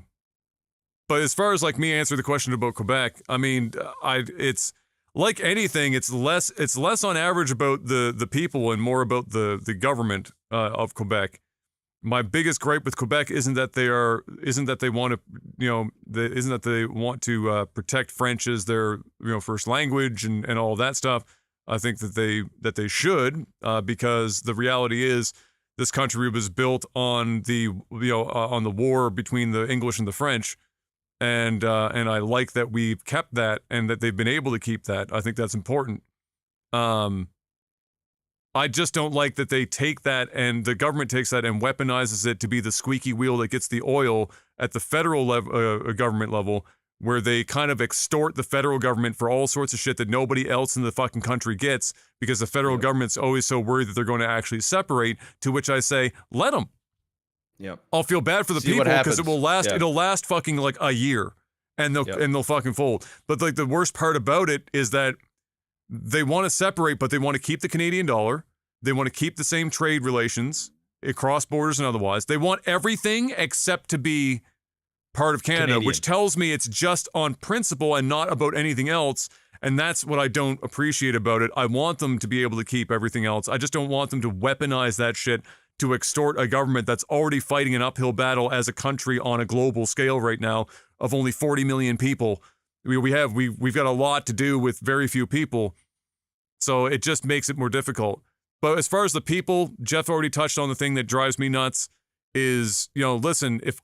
as far as like me answering the question about Quebec, I mean it's like anything, it's less on average about the people and more about the government of Quebec. My biggest gripe with Quebec isn't that they want to protect French as their first language and all that stuff. I think that they should because the reality is this country was built on the war between the English and the French, and I like that we've kept that and that they've been able to keep that. I think that's important. I just don't like that they take that and the government takes that and weaponizes it to be the squeaky wheel that gets the oil at the federal government level, where they kind of extort the federal government for all sorts of shit that nobody else in the fucking country gets, because the federal government's always so worried that they're going to actually separate, to which I say, let them. Yeah. I'll feel bad for the people because it will last, it'll last fucking like a year and they'll fucking fold. But like the worst part about it is that they want to separate, but they want to keep the Canadian dollar. They want to keep the same trade relations across borders and otherwise. They want everything except to be part of Canada, which tells me it's just on principle and not about anything else. And that's what I don't appreciate about it. I want them to be able to keep everything else. I just don't want them to weaponize that shit to extort a government that's already fighting an uphill battle as a country on a global scale right now of only 40 million people. We've got a lot to do with very few people, so it just makes it more difficult. But as far as the people, Jeff already touched on the thing that drives me nuts is, listen, if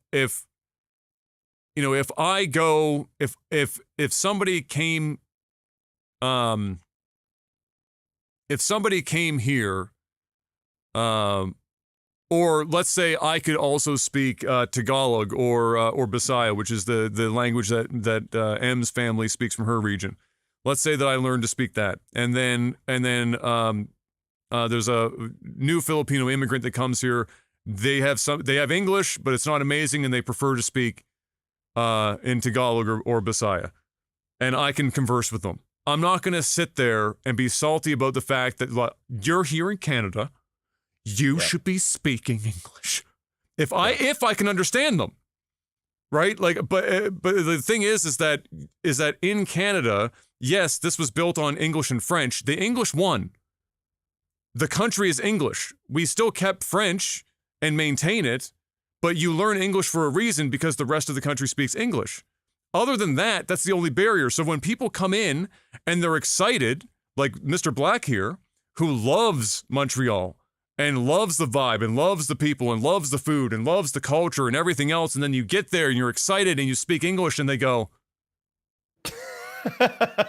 somebody came, here, or let's say I could also speak Tagalog or Bisaya, which is the language that M's family speaks from her region. Let's say that I learned to speak that, and then there's a new Filipino immigrant that comes here. They have English, but it's not amazing, and they prefer to speak in Tagalog or Bisaya, and I can converse with them. I'm not going to sit there and be salty about the fact that you're here in Canada. You should be speaking English. If I can understand them, right? Like, but the thing is that in Canada, yes, this was built on English and French. The English won. The country is English. We still kept French and maintain it, but you learn English for a reason because the rest of the country speaks English. Other than that, that's the only barrier. So when people come in and they're excited, like Mr. Black here, who loves Montreal and loves the vibe and loves the people and loves the food and loves the culture and everything else, and then you get there and you're excited and you speak English and they go,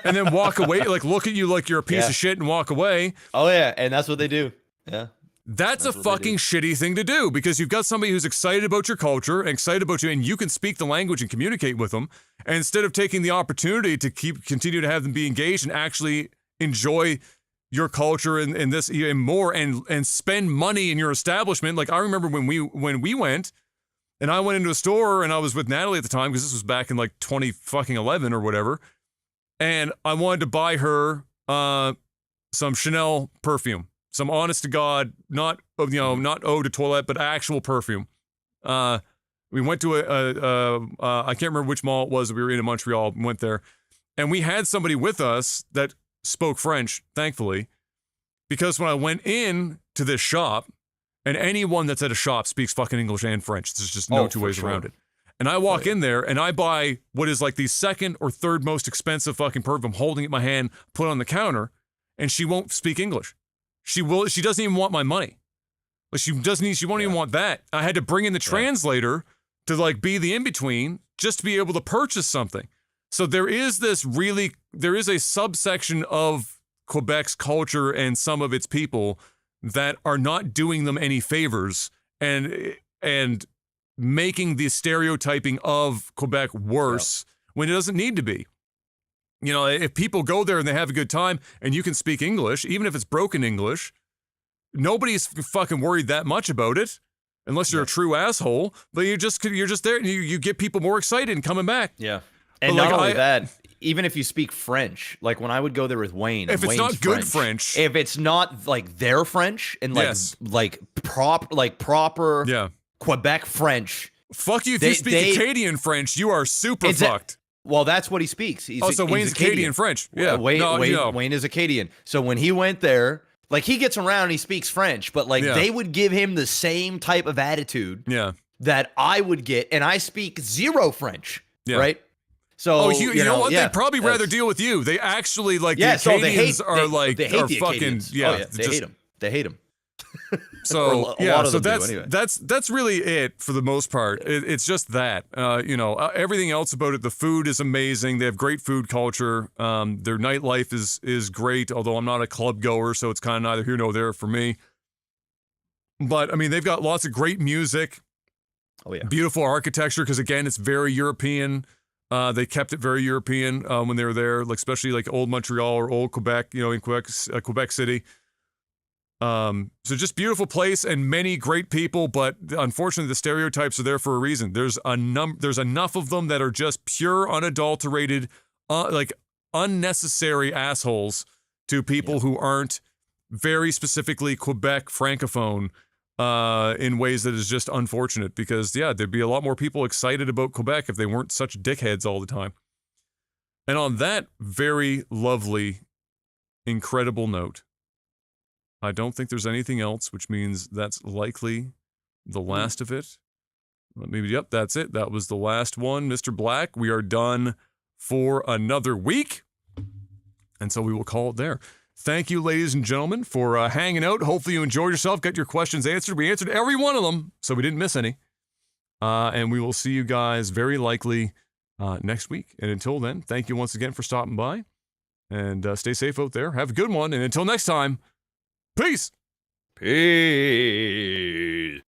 and then walk away, like look at you like you're a piece of shit and walk away. Oh yeah, and that's what they do. Yeah. That's a fucking shitty thing to do, because you've got somebody who's excited about your culture and excited about you, and you can speak the language and communicate with them. And instead of taking the opportunity to continue to have them be engaged and actually enjoy your culture and this even more and spend money in your establishment. Like I remember when we went, and I went into a store and I was with Natalie at the time, because this was back in like 2011 or whatever. And I wanted to buy her some Chanel perfume. Some honest to God, not eau de toilette, but actual perfume. We went to I can't remember which mall it was that we were in Montreal. Went there, and we had somebody with us that spoke French, thankfully, because when I went in to this shop, and anyone that's at a shop speaks fucking English and French. There's just no two ways around it. And I walk in there and I buy what is like the second or third most expensive fucking perfume, holding it in my hand, put it on the counter, and she won't speak English. She doesn't even want my money. Like she won't even want that. I had to bring in the translator to like be the in-between just to be able to purchase something. So there is a subsection of Quebec's culture and some of its people that are not doing them any favors and making the stereotyping of Quebec worse when it doesn't need to be. If people go there and they have a good time and you can speak English, even if it's broken English, nobody's fucking worried that much about it, unless you're a true asshole. But you're just there and you get people more excited and coming back. Yeah. And not only that, even if you speak French, like when I would go there with Wayne, if it's not good French, if it's not like their French and like proper Quebec French, fuck you. If you speak Acadian French, you are super fucked. Well, that's what he speaks. So Wayne's Acadian French. Yeah, Wayne is Acadian. So when he went there, like he gets around, he speaks French, but like they would give him the same type of attitude that I would get, and I speak zero French, right? So you know what? They'd probably rather deal with you. They actually like the Acadians are fucking they hate the Acadians. They hate them. They hate them. So a yeah, lot of so them that's do, anyway. that's really it for the most part. It's just that everything else about it. The food is amazing. They have great food culture. Their nightlife is great. Although I'm not a club goer, so it's kind of neither here nor there for me. But I mean, they've got lots of great music. Oh yeah, Beautiful architecture because again, it's very European. They kept it very European when they were there, like especially like old Montreal or old Quebec, in Quebec City. So just beautiful place and many great people, but unfortunately the stereotypes are there for a reason. There's enough of them that are just pure, unadulterated, like unnecessary assholes to people who aren't very specifically Quebec francophone in ways that is just unfortunate because there'd be a lot more people excited about Quebec if they weren't such dickheads all the time. And on that very lovely, incredible note, I don't think there's anything else, which means that's likely the last of it. Maybe, yep, that's it. That was the last one, Mr. Black. We are done for another week. And so we will call it there. Thank you, ladies and gentlemen, for hanging out. Hopefully you enjoyed yourself, got your questions answered. We answered every one of them, so we didn't miss any. And we will see you guys very likely next week. And until then, thank you once again for stopping by. And stay safe out there. Have a good one. And until next time, peace. peace.